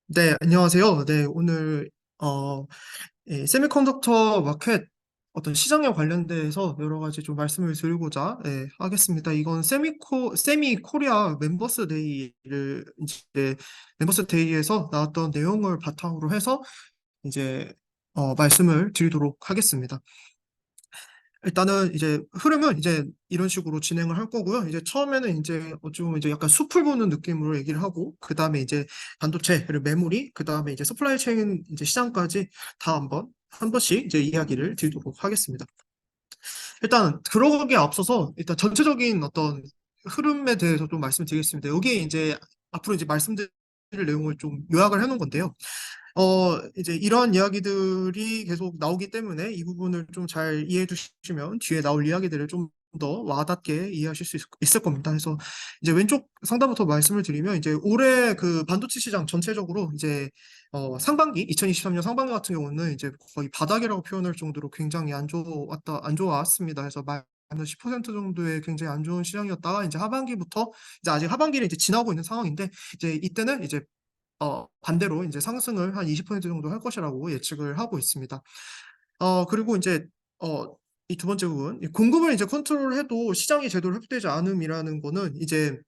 네, 안녕하세요. 네, 오늘 세미컨덕터 마켓 어떤 시장에 관련돼서 여러 가지 좀 말씀을 드리고자 하겠습니다. 이건 세미 코리아 멤버스 데이를 이제 멤버스 데이에서 나왔던 내용을 바탕으로 해서 이제 말씀을 드리도록 하겠습니다. 일단은 이제 흐름은 이제 이런 식으로 진행을 할 거고요. 이제 처음에는 이제 좀 이제 약간 숲을 보는 느낌으로 얘기를 하고, 그 다음에 이제 반도체, 그리고 메모리, 그 다음에 이제 서플라이 체인 이제 시장까지 다 한 번씩 이제 이야기를 드리도록 하겠습니다. 일단 들어가기에 앞서서 일단 전체적인 어떤 흐름에 대해서 좀 말씀드리겠습니다. 여기에 이제 앞으로 이제 말씀드릴 내용을 좀 요약을 해놓은 건데요. 이제 이러한 이야기들이 계속 나오기 때문에 이 부분을 좀 잘 이해해 주시면 뒤에 나올 이야기들을 좀 더 와닿게 이해하실 수 있을 겁니다. 그래서 이제 왼쪽 상단부터 말씀을 드리면 이제 올해 그 반도체 시장 전체적으로 이제 상반기 2023년 상반기 같은 경우는 이제 거의 바닥이라고 표현할 정도로 굉장히 안 좋았습니다. 그래서 마이너스 10% 정도의 굉장히 안 좋은 시장이었다가 이제 하반기부터 이제 아직 하반기를 이제 지나고 있는 상황인데 이제 이때는 이제 반대로 이제 상승을 한 20% 정도 할 것이라고 예측을 하고 있습니다. 그리고 이제 이 두 번째 부분, 이 공급을 이제 컨트롤해도 시장이 제대로 회복되지 않음이라는 거는 이제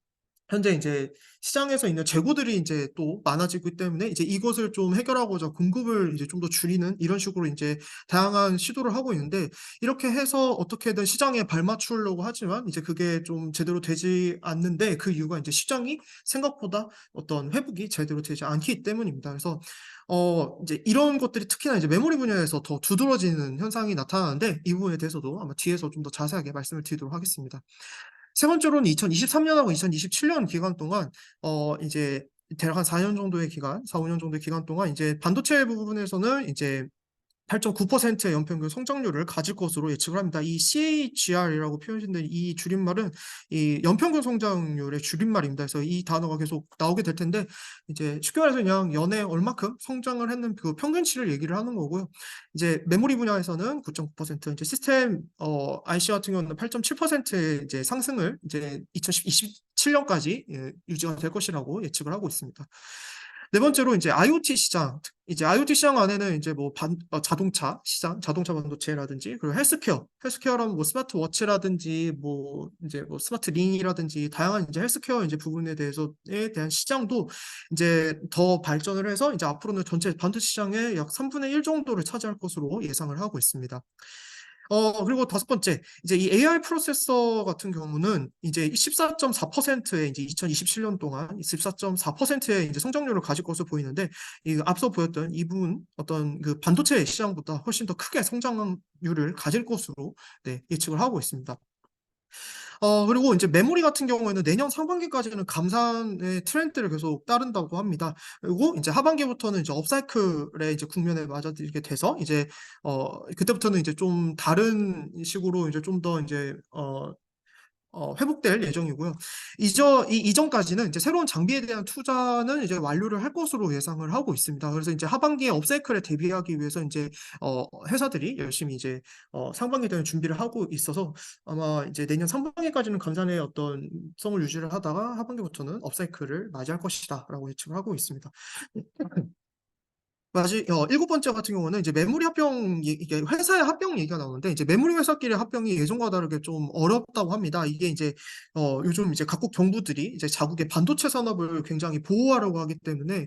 현재 이제 시장에서 있는 재고들이 이제 또 많아지기 때문에 이제 이것을 좀 해결하고자 공급을 이제 좀 더 줄이는 이런 식으로 이제 다양한 시도를 하고 있는데 이렇게 해서 어떻게든 시장에 발맞추려고 하지만 이제 그게 좀 제대로 되지 않는데 그 이유가 이제 시장이 생각보다 어떤 회복이 제대로 되지 않기 때문입니다. 그래서 이제 이런 것들이 특히나 이제 메모리 분야에서 더 두드러지는 현상이 나타나는데 이 부분에 대해서도 아마 뒤에서 좀 더 자세하게 말씀을 드리도록 하겠습니다. 세 번째로는 2023년하고 2027년 기간 동안 이제 대략 한 4년 정도의 기간, 4, 5년 정도의 기간 동안 이제 반도체 부분에서는 이제 8.9%의 연평균 성장률을 가질 것으로 예측을 합니다. 이 CAGR이라고 표현된 이 줄임말은 이 연평균 성장률의 줄임말입니다. 그래서 이 단어가 계속 나오게 될 텐데 이제 쉽게 말해서 그냥 연에 얼마큼 성장을 했는 그 평균치를 얘기를 하는 거고요. 이제 메모리 분야에서는 9.9%, 이제 시스템 IC 같은 경우는 8.7%의 이제 상승을 이제 2027년까지 유지가 될 것이라고 예측을 하고 있습니다. 네 번째로 이제 IoT 시장, 이제 IoT 시장 안에는 이제 뭐 자동차 시장, 자동차 반도체라든지 그리고 헬스케어라면 뭐 스마트워치라든지 뭐 이제 뭐 스마트 링이라든지 다양한 이제 헬스케어 이제 부분에 대해서에 대한 시장도 이제 더 발전을 해서 이제 앞으로는 전체 반도체 시장의 약 3분의 1 정도를 차지할 것으로 예상을 하고 있습니다. 그리고 다섯 번째, 이제 이 AI 프로세서 같은 경우는 이제 14.4%의 이제 2027년 동안 14.4%의 이제 성장률을 가질 것으로 보이는데, 이 앞서 보였던 이 부분 어떤 그 반도체 시장보다 훨씬 더 크게 성장률을 가질 것으로 예측을 하고 있습니다. 그리고 이제 메모리 같은 경우에는 내년 상반기까지는 감산의 트렌드를 계속 따른다고 합니다. 그리고 이제 하반기부터는 이제 업사이클의 이제 국면에 맞아들게 돼서 이제 그때부터는 이제 좀 다른 식으로 이제 좀 더 이제 회복될 예정이고요. 이전까지는 이제 새로운 장비에 대한 투자는 이제 완료를 할 것으로 예상을 하고 있습니다. 그래서 이제 하반기에 업사이클에 대비하기 위해서 이제 회사들이 열심히 이제 상반기에 대한 준비를 하고 있어서 아마 이제 내년 상반기까지는 감산의 어떤 성을 유지를 하다가 하반기부터는 업사이클을 맞이할 것이다라고 예측을 하고 있습니다. 일곱 번째 같은 경우는 이제 메모리 합병, 이게 회사의 합병 얘기가 나오는데, 이제 메모리 회사끼리 합병이 예전과 다르게 좀 어렵다고 합니다. 이게 이제, 요즘 이제 각국 정부들이 이제 자국의 반도체 산업을 굉장히 보호하려고 하기 때문에,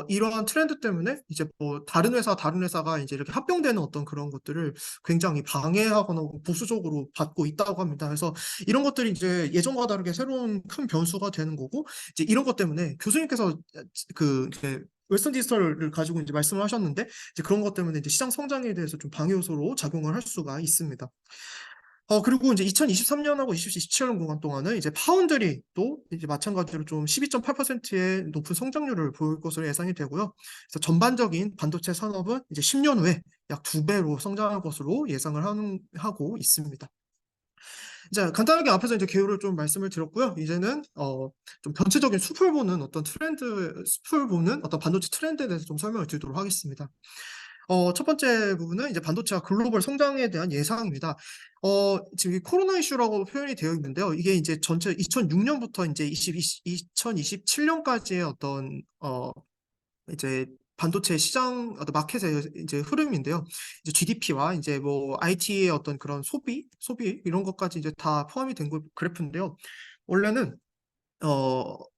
이러한 트렌드 때문에 이제 뭐 다른 회사가 이제 이렇게 합병되는 어떤 그런 것들을 굉장히 방해하거나 보수적으로 받고 있다고 합니다. 그래서 이런 것들이 이제 예전과 다르게 새로운 큰 변수가 되는 거고, 이제 이런 것 때문에 교수님께서 이렇게 웨스턴 디지털을 가지고 이제 말씀을 하셨는데 이제 그런 것 때문에 이제 시장 성장에 대해서 좀 방해 요소로 작용을 할 수가 있습니다. 그리고 이제 2023년하고 2027년 구간 동안은 이제 파운드리도 이제 마찬가지로 좀 12.8%의 높은 성장률을 보일 것으로 예상이 되고요. 그래서 전반적인 반도체 산업은 이제 10년 후에 약 2배로 성장할 것으로 하고 있습니다. 이제 간단하게 앞에서 이제 개요를 좀 말씀을 드렸고요. 이제는 좀 전체적인 숲을 보는 어떤 반도체 트렌드에 대해서 좀 설명을 드리도록 하겠습니다. 첫 번째 부분은 이제 반도체와 글로벌 성장에 대한 예상입니다. 지금 이 코로나 이슈라고 표현이 되어 있는데요. 이게 이제 전체 2006년부터 이제 2027년까지의 어떤 이제 반도체 시장 어떤 마켓의 이제 흐름인데요. 이제 GDP와 이제 뭐 IT의 어떤 그런 소비 이런 것까지 이제 다 포함이 된 그래프인데요. 원래는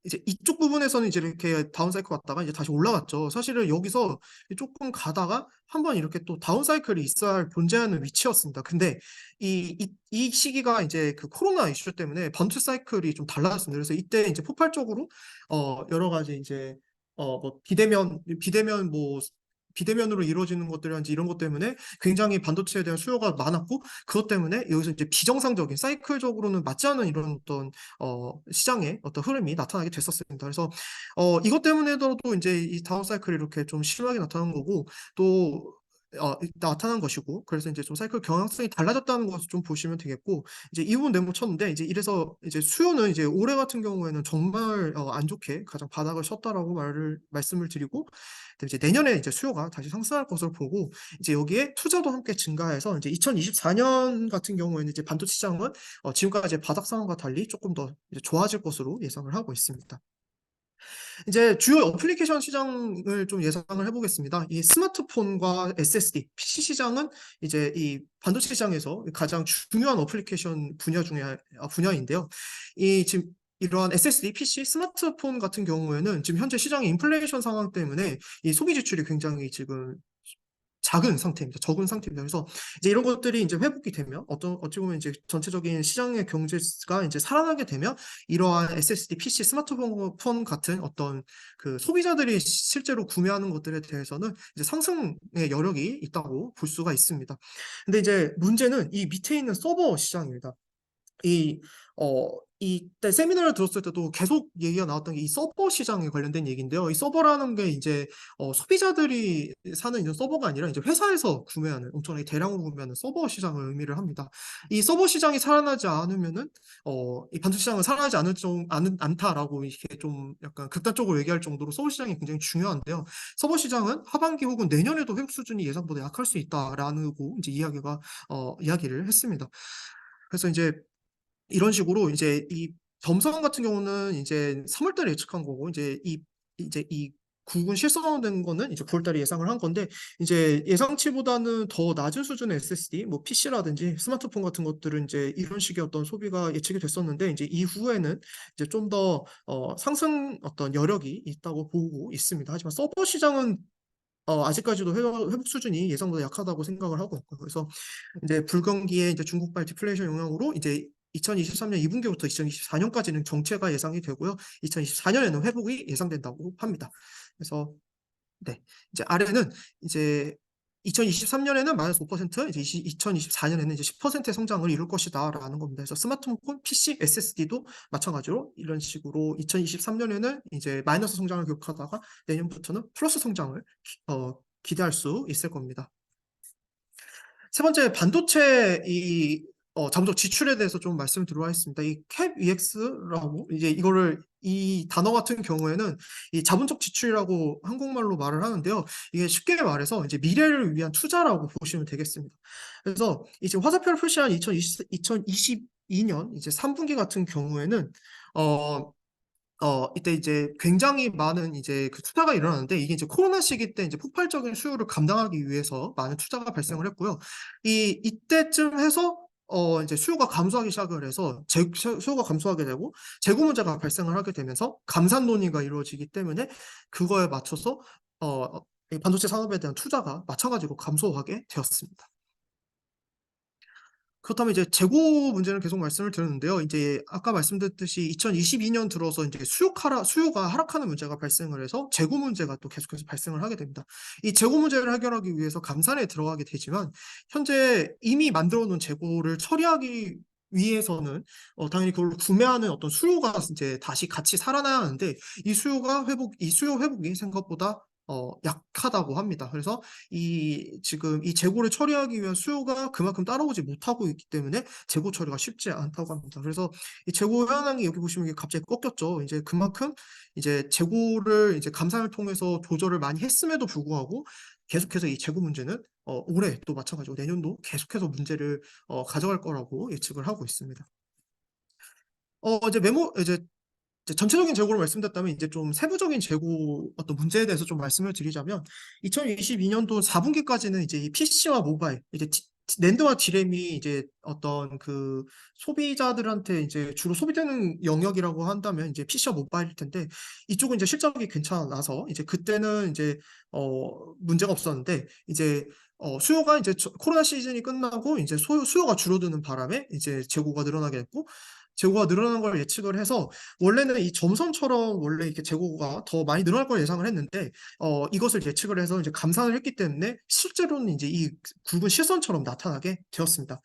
이제 이쪽 부분에서는 이제 이렇게 다운 사이클 왔다가 이제 다시 올라갔죠. 사실은 여기서 조금 가다가 한번 이렇게 또 다운 사이클이 있어야 할 존재하는 위치였습니다. 근데 이 시기가 이제 그 코로나 이슈 때문에 반도체 사이클이 좀 달라졌습니다. 그래서 이때 이제 폭발적으로 여러 가지 이제 뭐 비대면 뭐 비대면으로 이루어지는 것들이란지 이런 것 때문에 굉장히 반도체에 대한 수요가 많았고 그것 때문에 여기서 이제 비정상적인 사이클적으로는 맞지 않은 이런 어떤 시장의 어떤 흐름이 나타나게 됐었습니다. 그래서 이것 때문에도 이제 이 다운 사이클이 이렇게 좀 심하게 나타난 거고 또 나타난 것이고 그래서 이제 좀 사이클 경향성이 달라졌다는 것을 좀 보시면 되겠고 이제 이 부분 내모 쳤는데 이제 이래서 이제 수요는 이제 올해 같은 경우에는 정말 안 좋게 가장 바닥을 쳤다라고 말씀을 드리고 그다음에 이제 내년에 이제 수요가 다시 상승할 것으로 보고 이제 여기에 투자도 함께 증가해서 이제 2024년 같은 경우에는 이제 반도체 시장은 지금까지 바닥 상황과 달리 조금 더 이제 좋아질 것으로 예상을 하고 있습니다. 이제 주요 어플리케이션 시장을 좀 예상을 해보겠습니다. 이 스마트폰과 SSD, PC 시장은 이제 이 반도체 시장에서 가장 중요한 어플리케이션 분야인데요. 이 지금 이러한 SSD, PC, 스마트폰 같은 경우에는 지금 현재 시장의 인플레이션 상황 때문에 이 소비 지출이 굉장히 지금 작은 상태입니다. 적은 상태입니다. 그래서 이제 이런 것들이 이제 회복이 되면 어찌 보면 이제 전체적인 시장의 경제가 이제 살아나게 되면 이러한 SSD, PC, 스마트폰 같은 어떤 그 소비자들이 실제로 구매하는 것들에 대해서는 이제 상승의 여력이 있다고 볼 수가 있습니다. 근데 이제 문제는 이 밑에 있는 서버 시장입니다. 이, 이때 세미나를 들었을 때도 계속 얘기가 나왔던 게 이 서버 시장에 관련된 얘기인데요. 이 서버라는 게 이제 소비자들이 사는 이런 서버가 아니라 이제 회사에서 구매하는 엄청나게 대량으로 구매하는 서버 시장을 의미를 합니다. 이 서버 시장이 살아나지 않으면은 이 반도체 시장은 살아나지 않다라고 이렇게 좀 약간 극단적으로 얘기할 정도로 서버 시장이 굉장히 중요한데요. 서버 시장은 하반기 혹은 내년에도 회복 수준이 예상보다 약할 수 있다라고 이제 이야기를 했습니다. 그래서 이제 이런 식으로 이제 이 점성 같은 경우는 이제 3월 달에 예측한 거고 이제 이 국은 실성화된 거는 이제 9월 달에 예상을 한 건데 이제 예상치보다는 더 낮은 수준의 SSD 뭐 PC라든지 스마트폰 같은 것들은 이제 이런 식의 어떤 소비가 예측이 됐었는데 이제 이후에는 이제 좀 더 상승 어떤 여력이 있다고 보고 있습니다. 하지만 서버 시장은 아직까지도 회복 수준이 예상보다 약하다고 생각을 하고 있고 그래서 이제 불경기에 이제 중국발 디플레이션 영향으로 이제 2023년 2분기부터 2024년까지는 정체가 예상이 되고요. 2024년에는 회복이 예상된다고 합니다. 그래서 네, 이제 아래는 이제 2023년에는 마이너스 5%, 이제 2024년에는 이제 10%의 성장을 이룰 것이다라는 겁니다. 그래서 스마트폰, PC, SSD도 마찬가지로 이런 식으로 2023년에는 이제 마이너스 성장을 기록하다가 내년부터는 플러스 성장을 기대할 수 있을 겁니다. 세 번째 반도체 자본적 지출에 대해서 좀 말씀을 드리도록 하겠습니다. 이 CapEx라고 이제 이 단어 같은 경우에는 이 자본적 지출이라고 한국말로 말을 하는데요. 이게 쉽게 말해서 이제 미래를 위한 투자라고 보시면 되겠습니다. 그래서 이제 화살표를 표시한 2022년 이제 3분기 같은 경우에는 어 이때 이제 굉장히 많은 이제 그 투자가 일어나는데 이게 이제 코로나 시기 때 이제 폭발적인 수요를 감당하기 위해서 많은 투자가 발생을 했고요. 이때쯤 해서 이제 수요가 감소하기 시작을 해서 수요가 감소하게 되고 재고 문제가 발생을 하게 되면서 감산 논의가 이루어지기 때문에 그거에 맞춰서 이 반도체 산업에 대한 투자가 마찬가지로 감소하게 되었습니다. 그렇다면 이제 재고 문제는 계속 말씀을 드렸는데요. 이제 아까 말씀드렸듯이 2022년 들어서 이제 수요가 하락하는 문제가 발생을 해서 재고 문제가 또 계속해서 발생을 하게 됩니다. 이 재고 문제를 해결하기 위해서 감산에 들어가게 되지만 현재 이미 만들어 놓은 재고를 처리하기 위해서는 당연히 그걸 구매하는 어떤 수요가 이제 다시 같이 살아나야 하는데 이 수요 회복이 생각보다 약하다고 합니다. 그래서 지금 이 재고를 처리하기 위한 수요가 그만큼 따라오지 못하고 있기 때문에 재고 처리가 쉽지 않다고 합니다. 그래서 이 재고 현황이 여기 보시면 이게 갑자기 꺾였죠. 이제 그만큼 이제 재고를 이제 감산을 통해서 조절을 많이 했음에도 불구하고 계속해서 이 재고 문제는 올해 또 마찬가지고 내년도 계속해서 문제를 가져갈 거라고 예측을 하고 있습니다. 이제 전체적인 재고를 말씀드렸다면 이제 좀 세부적인 재고 어떤 문제에 대해서 좀 말씀을 드리자면 2022년도 4분기까지는 이제 이 PC와 모바일 이제 낸드와 디램이 이제 어떤 그 소비자들한테 이제 주로 소비되는 영역이라고 한다면 이제 PC와 모바일일 텐데 이쪽은 이제 실적이 괜찮아서 이제 그때는 이제 문제가 없었는데 이제 수요가 이제 코로나 시즌이 끝나고 이제 수요가 줄어드는 바람에 이제 재고가 늘어나게 됐고 재고가 늘어나는 걸 예측을 해서 원래는 이 점선처럼 원래 이렇게 재고가 더 많이 늘어날 걸 예상을 했는데 이것을 예측을 해서 이제 감산을 했기 때문에 실제로는 이제 이 굵은 실선처럼 나타나게 되었습니다.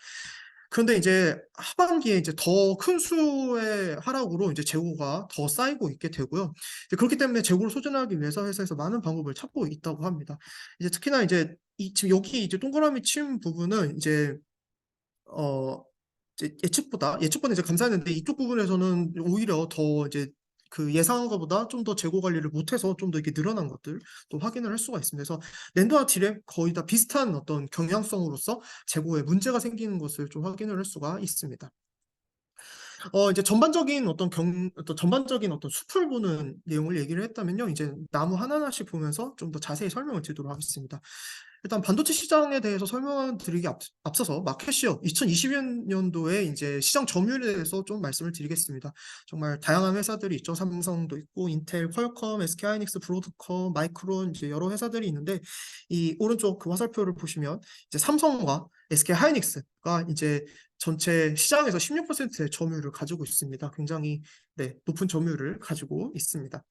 그런데 이제 하반기에 이제 더 큰 수의 하락으로 이제 재고가 더 쌓이고 있게 되고요. 이제 그렇기 때문에 재고를 소진하기 위해서 회사에서 많은 방법을 찾고 있다고 합니다. 이제 특히나 이제 지금 여기 이제 동그라미 친 부분은 이제 어 이제 예측보다 이제 감사했는데 이쪽 부분에서는 오히려 더 이제 그 예상한 것보다 좀 더 재고 관리를 못해서 좀 더 이렇게 늘어난 것들 또 확인을 할 수가 있습니다. 그래서 낸드와 딜에 거의 다 비슷한 어떤 경향성으로서 재고에 문제가 생기는 것을 좀 확인을 할 수가 있습니다. 이제 전반적인 어떤 숲을 보는 내용을 얘기를 했다면요. 이제 나무 하나하나씩 보면서 좀 더 자세히 설명을 드리도록 하겠습니다. 일단 반도체 시장에 대해서 설명드리기 앞서서 마켓시어 2020년도에 이제 시장 점유율에 대해서 좀 말씀을 드리겠습니다. 정말 다양한 회사들이 있죠. 삼성도 있고 인텔, 퀄컴, SK하이닉스, 브로드컴, 마이크론 이제 여러 회사들이 있는데 이 오른쪽 그 화살표를 보시면 이제 삼성과 SK하이닉스가 이제 전체 시장에서 16%의 점유율을 가지고 있습니다. 굉장히 네, 높은 점유율을 가지고 있습니다.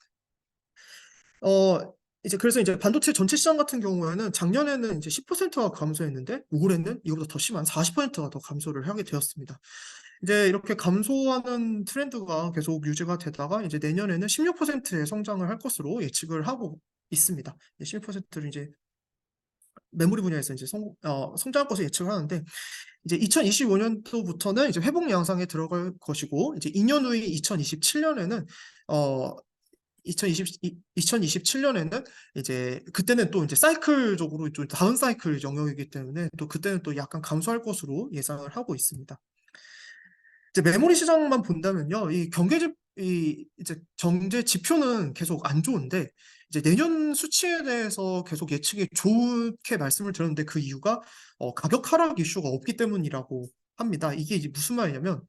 이제 그래서 이제 반도체 전체 시장 같은 경우에는 작년에는 이제 10%가 감소했는데 올해는 이거보다 더 심한 40%가 더 감소를 하게 되었습니다. 이제 이렇게 감소하는 트렌드가 계속 유지가 되다가 이제 내년에는 16%의 성장을 할 것으로 예측을 하고 있습니다. 16%를 이제 메모리 분야에서 이제 성장할 것을 예측을 하는데 이제 2025년도부터는 이제 회복 양상에 들어갈 것이고 이제 2년 후인 2027년에는 어 2027년에는 이제 그때는 또 이제 사이클적으로 좀 다운 사이클 영역이기 때문에 또 그때는 또 약간 감소할 것으로 예상을 하고 있습니다. 이제 메모리 시장만 본다면요, 이 이제 경제 지표는 계속 안 좋은데 이제 내년 수치에 대해서 계속 예측이 좋게 말씀을 드렸는데 그 이유가 가격 하락 이슈가 없기 때문이라고 합니다. 이게 이제 무슨 말이냐면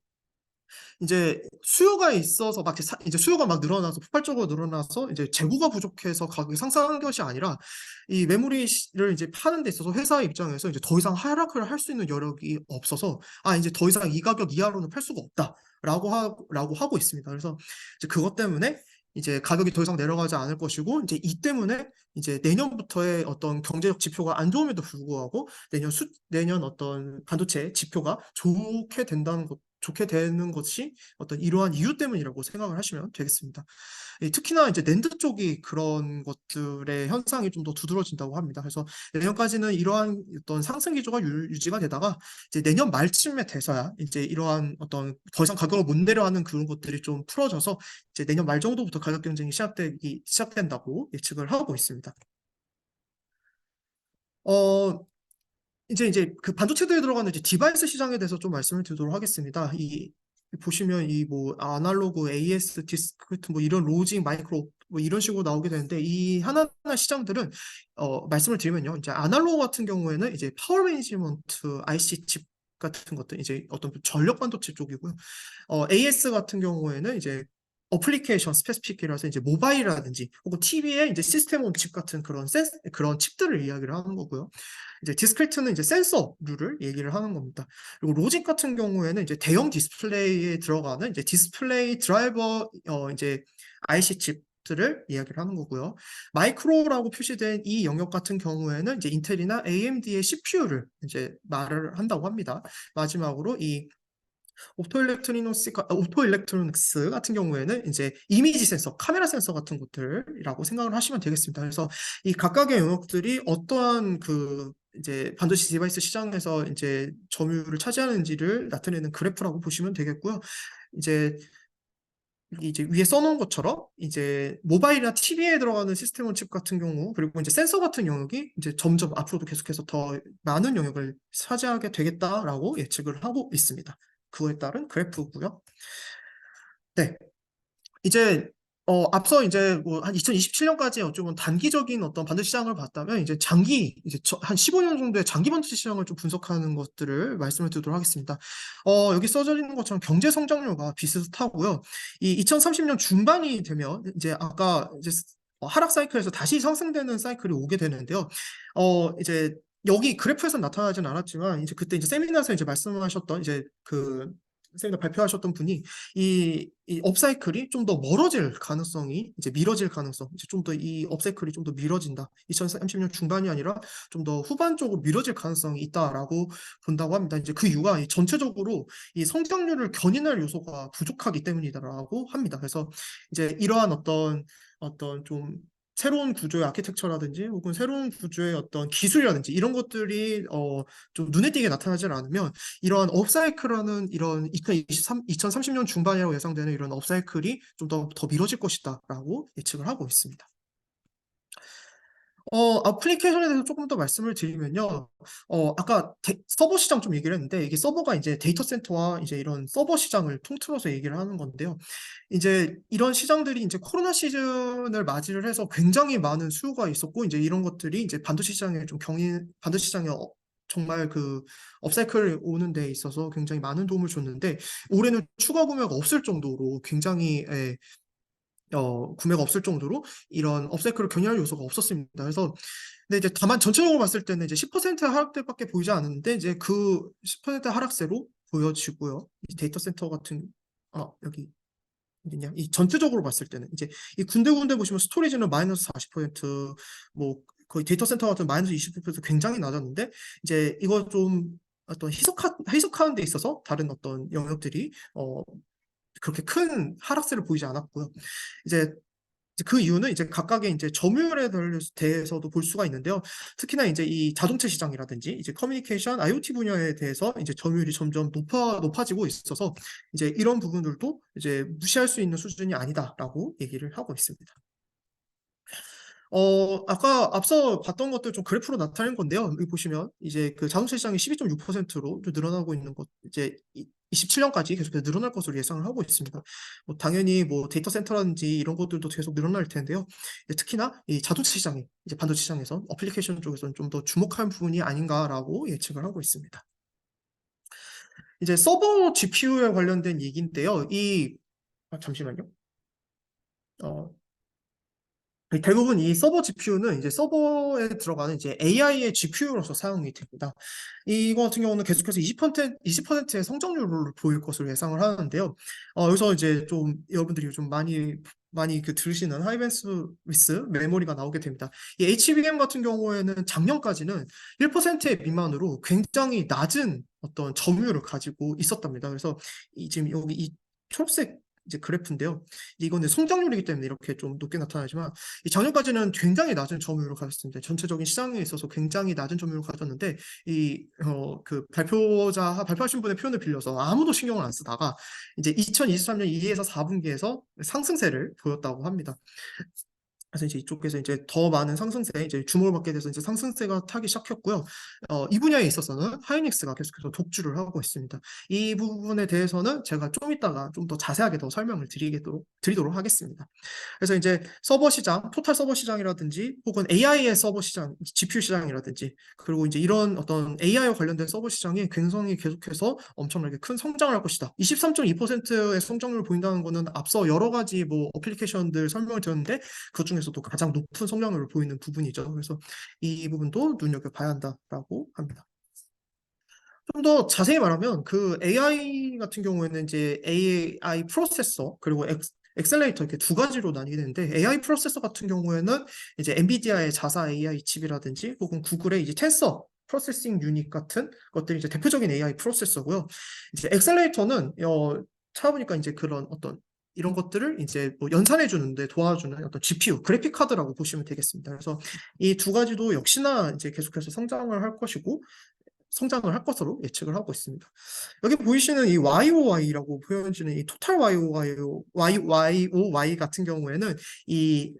이제 수요가 있어서 막 이제 수요가 막 늘어나서 폭발적으로 늘어나서 이제 재고가 부족해서 가격이 상승한 것이 아니라 이 메모리를 이제 파는 데 있어서 회사 입장에서 이제 더 이상 하락을 할 수 있는 여력이 없어서 이제 더 이상 이 가격 이하로는 팔 수가 없다라고 하고 있습니다. 그래서 이제 그것 때문에 이제 가격이 더 이상 내려가지 않을 것이고 이제 이 때문에 이제 내년부터의 어떤 경제적 지표가 안 좋음에도 불구하고 내년 어떤 반도체 지표가 좋게 되는 것이 어떤 이러한 이유 때문이라고 생각을 하시면 되겠습니다. 특히나 이제 낸드 쪽이 그런 것들의 현상이 좀 더 두드러진다고 합니다. 그래서 내년까지는 이러한 어떤 상승 기조가 유지가 되다가 이제 내년 말쯤에 돼서야 이제 이러한 어떤 더 이상 가격을 못 내려하는 그런 것들이 좀 풀어져서 이제 내년 말 정도부터 가격 경쟁이 시작된다고 예측을 하고 있습니다. 어, 이제 그 반도체들에 들어가는 이제 디바이스 시장에 대해서 좀 말씀을 드리도록 하겠습니다. 보시면 이 뭐 아날로그, AS, 디스크트 뭐 이런 로직, 마이크로 뭐 이런 식으로 나오게 되는데 이 하나하나 시장들은 말씀을 드리면요. 이제 아날로그 같은 경우에는 이제 파워 매니지먼트 IC 칩 같은 것들 이제 어떤 전력 반도체 쪽이고요. AS 같은 경우에는 이제 어플리케이션 스페시픽이라서 이제 모바일이라든지 혹은 TV에 이제 시스템 온 칩 같은 그런 칩들을 이야기를 하는 거고요. 이제 디스크리트는 이제 센서류를 얘기를 하는 겁니다. 그리고 로직 같은 경우에는 이제 대형 디스플레이에 들어가는 이제 디스플레이 드라이버 이제 IC 칩들을 이야기를 하는 거고요. 마이크로라고 표시된 이 영역 같은 경우에는 이제 인텔이나 AMD의 CPU를 이제 말을 한다고 합니다. 마지막으로 이 옵토일렉트로닉스 같은 경우에는 이제 이미지 센서, 카메라 센서 같은 것들이라고 생각을 하시면 되겠습니다. 그래서 이 각각의 영역들이 어떠한 그 이제 반도체 디바이스 시장에서 이제 점유율을 차지하는지를 나타내는 그래프라고 보시면 되겠고요. 이제 이제 위에 써놓은 것처럼 이제 모바일이나 TV에 들어가는 시스템 온 칩 같은 경우 그리고 이제 센서 같은 영역이 이제 점점 앞으로도 계속해서 더 많은 영역을 차지하게 되겠다라고 예측을 하고 있습니다. 그거에 따른 그래프고요. 네. 이제 앞서 이제 뭐 한 2027년까지 어쩌면 단기적인 어떤 반도체 시장을 봤다면 이제 장기 이제 한 15년 정도의 장기 반도체 시장을 좀 분석하는 것들을 말씀을 드리도록 하겠습니다. 여기 써져 있는 것처럼 경제 성장률과 비슷하고요. 이 2030년 중반이 되면 이제 아까 이제 하락 사이클에서 다시 상승되는 사이클이 오게 되는데요. 이제 여기 그래프에서 나타나진 않았지만 이제 그때 이제 세미나에서 이제 말씀하셨던 이제 그 선생님가 발표하셨던 분이 이 업사이클이 좀 더 멀어질 가능성이 이제 미뤄질 가능성 이제 좀 더 이 업사이클이 좀 더 미뤄진다. 2030년 중반이 아니라 좀 더 후반 쪽으로 미뤄질 가능성이 있다라고 본다고 합니다. 이제 그 이유가 전체적으로 이 성장률을 견인할 요소가 부족하기 때문이다라고 합니다. 그래서 이제 이러한 어떤 좀 새로운 구조의 아키텍처라든지 혹은 새로운 구조의 어떤 기술이라든지 이런 것들이 좀 눈에 띄게 나타나지 않으면 이러한 업사이클하는 이런 2030년 중반이라고 예상되는 이런 업사이클이 좀 더 미뤄질 것이다라고 예측을 하고 있습니다. 애플리케이션에 대해서 조금 더 말씀을 드리면요. 아까 서버 시장 좀 얘기를 했는데 이게 서버가 이제 데이터 센터와 이제 이런 서버 시장을 통틀어서 얘기를 하는 건데요. 이제 이런 시장들이 이제 코로나 시즌을 맞이를 해서 굉장히 많은 수요가 있었고 이제 이런 것들이 이제 반도체 시장에 반도체 시장에 정말 그 업사이클 오는 데 있어서 굉장히 많은 도움을 줬는데 올해는 추가 구매가 없을 정도로 굉장히 구매가 없을 정도로 이런 업사이클을 견인할 요소가 없었습니다. 그래서 근데 이제 다만 전체적으로 봤을 때는 이제 10% 하락대밖에 보이지 않았는데 이제 그 10% 하락세로 보여지고요. 이 데이터 센터 같은 여기 어디냐? 이 전체적으로 봤을 때는 이제 이 군데군데 보시면 스토리지는 마이너스 40%뭐 거의 데이터 센터 같은 마이너스 20% 굉장히 낮았는데 이제 이거 좀 어떤 해석하는 데 있어서 다른 어떤 영역들이 그렇게 큰 하락세를 보이지 않았고요. 이제 그 이유는 이제 각각의 이제 점유율에 대해서도 볼 수가 있는데요. 특히나 이제 이 자동차 시장이라든지 이제 커뮤니케이션, IoT 분야에 대해서 이제 점유율이 점점 높아지고 있어서 이제 이런 부분들도 이제 무시할 수 있는 수준이 아니다라고 얘기를 하고 있습니다. 아까 앞서 봤던 것들 좀 그래프로 나타낸 건데요. 여기 보시면 이제 그 자동차 시장이 12.6%로 좀 늘어나고 있는 것, 이제 27년까지 계속해서 늘어날 것으로 예상을 하고 있습니다. 뭐 당연히 뭐 데이터 센터라든지 이런 것들도 계속 늘어날 텐데요. 특히나 이 자동차 시장이 이제 반도체 시장에서 어플리케이션 쪽에서는 좀 더 주목할 부분이 아닌가라고 예측을 하고 있습니다. 이제 서버 GPU에 관련된 얘기인데요. 잠시만요. 어, 대부분 이 서버 GPU는 이제 서버에 들어가는 이제 AI의 GPU로서 사용이 됩니다. 이거 같은 경우는 계속해서 20%의 성장률을 보일 것으로 예상을 하는데요. 여기서 이제 좀 여러분들이 좀 많이 그 들으시는 하이밴드위스 메모리가 나오게 됩니다. 이 HBM 같은 경우에는 작년까지는 1%의 미만으로 굉장히 낮은 어떤 점유율을 가지고 있었답니다. 그래서 지금 여기 이 초록색 이제 그래프인데요. 이거는 성장률이기 때문에 이렇게 좀 높게 나타나지만 이 작년까지는 굉장히 낮은 점유율을 가졌습니다. 전체적인 시장에 있어서 굉장히 낮은 점유율을 가졌는데 그 발표하신 분의 표현을 빌려서 아무도 신경을 안 쓰다가 이제 2023년 2에서 4분기에서 상승세를 보였다고 합니다. 그래서 이제 이쪽에서 이제 더 많은 상승세, 이제 주목을 받게 돼서 이제 상승세가 타기 시작했고요. 이 분야에 있어서는 하이닉스가 계속해서 독주를 하고 있습니다. 이 부분에 대해서는 제가 좀 이따가 좀 더 자세하게 더 설명을 드리도록 하겠습니다. 그래서 이제 서버 시장, 토탈 서버 시장이라든지 혹은 AI의 서버 시장, GPU 시장이라든지 그리고 이제 이런 어떤 AI와 관련된 서버 시장이 굉장히 계속해서 엄청나게 큰 성장을 할 것이다. 23.2%의 성장률을 보인다는 것은 앞서 여러 가지 뭐 어플리케이션들 설명을 드렸는데 그 중에서도 가장 높은 성장률을 보이는 부분이죠. 그래서 이 부분도 눈여겨봐야 한다라고 합니다. 좀 더 자세히 말하면 그 AI 같은 경우에는 이제 AI 프로세서 그리고 엑셀레이터 이렇게 두 가지로 나뉘게 되는데 AI 프로세서 같은 경우에는 이제 엔비디아의 자사 AI 칩이라든지 혹은 구글의 이제 텐서 프로세싱 유닛 같은 것들이 이제 대표적인 AI 프로세서고요. 이제 엑셀레이터는 찾아보니까 이제 그런 어떤 이런 것들을 이제 뭐 연산해 주는데 도와주는 어떤 GPU, 그래픽 카드라고 보시면 되겠습니다. 그래서 이 두 가지도 역시나 이제 계속해서 성장을 할 것이고 성장을 할 것으로 예측을 하고 있습니다. 여기 보이시는 이 YOY라고 보여지는 이 토탈 YOY 같은 경우에는 이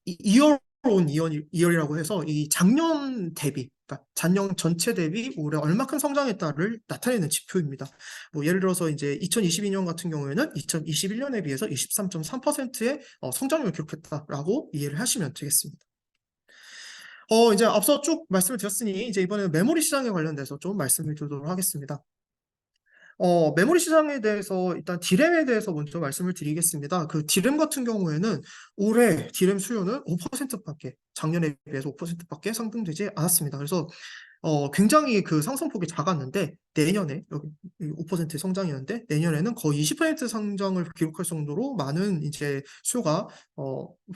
이어 온 이열이라고 해서 이 작년 대비, 그러니까 작년 전체 대비 올해 얼마큼 성장했다를 나타내는 지표입니다. 뭐 예를 들어서 이제 2022년 같은 경우에는 2021년에 비해서 23.3%의 성장률을 기록했다라고 이해를 하시면 되겠습니다. 이제 앞서 쭉 말씀을 드렸으니 이제 이번에는 메모리 시장에 관련돼서 좀 말씀을 드리도록 하겠습니다. 메모리 시장에 대해서 일단 디램에 대해서 먼저 말씀을 드리겠습니다. 그 디램 같은 경우에는 올해 디램 수요는 5%밖에 작년에 비해서 5%밖에 상승되지 않았습니다. 그래서 굉장히 그 상승폭이 작았는데 내년에 여기 5% 성장이었는데 내년에는 거의 20% 성장을 기록할 정도로 많은 이제 수요가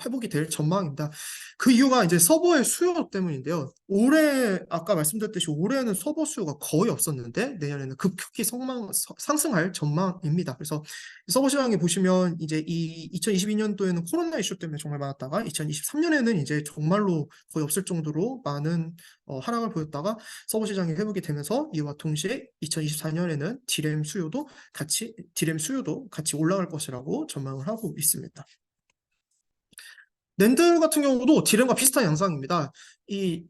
회복이 될 전망입니다. 그 이유가 이제 서버의 수요 때문인데요. 올해 아까 말씀드렸듯이 올해는 서버 수요가 거의 없었는데 내년에는 급격히 상승할 전망입니다. 그래서 서버 시장에 보시면 이제 이 2022년도에는 코로나 이슈 때문에 정말 많았다가 2023년에는 이제 정말로 거의 없을 정도로 많은 하락을 보였다가 서버 시장이 회복이 되면서 이와 동시에 2024년에는 디램 수요도 같이 올라갈 것이라고 전망을 하고 있습니다. 낸드 같은 경우도 디램과 비슷한 양상입니다. 이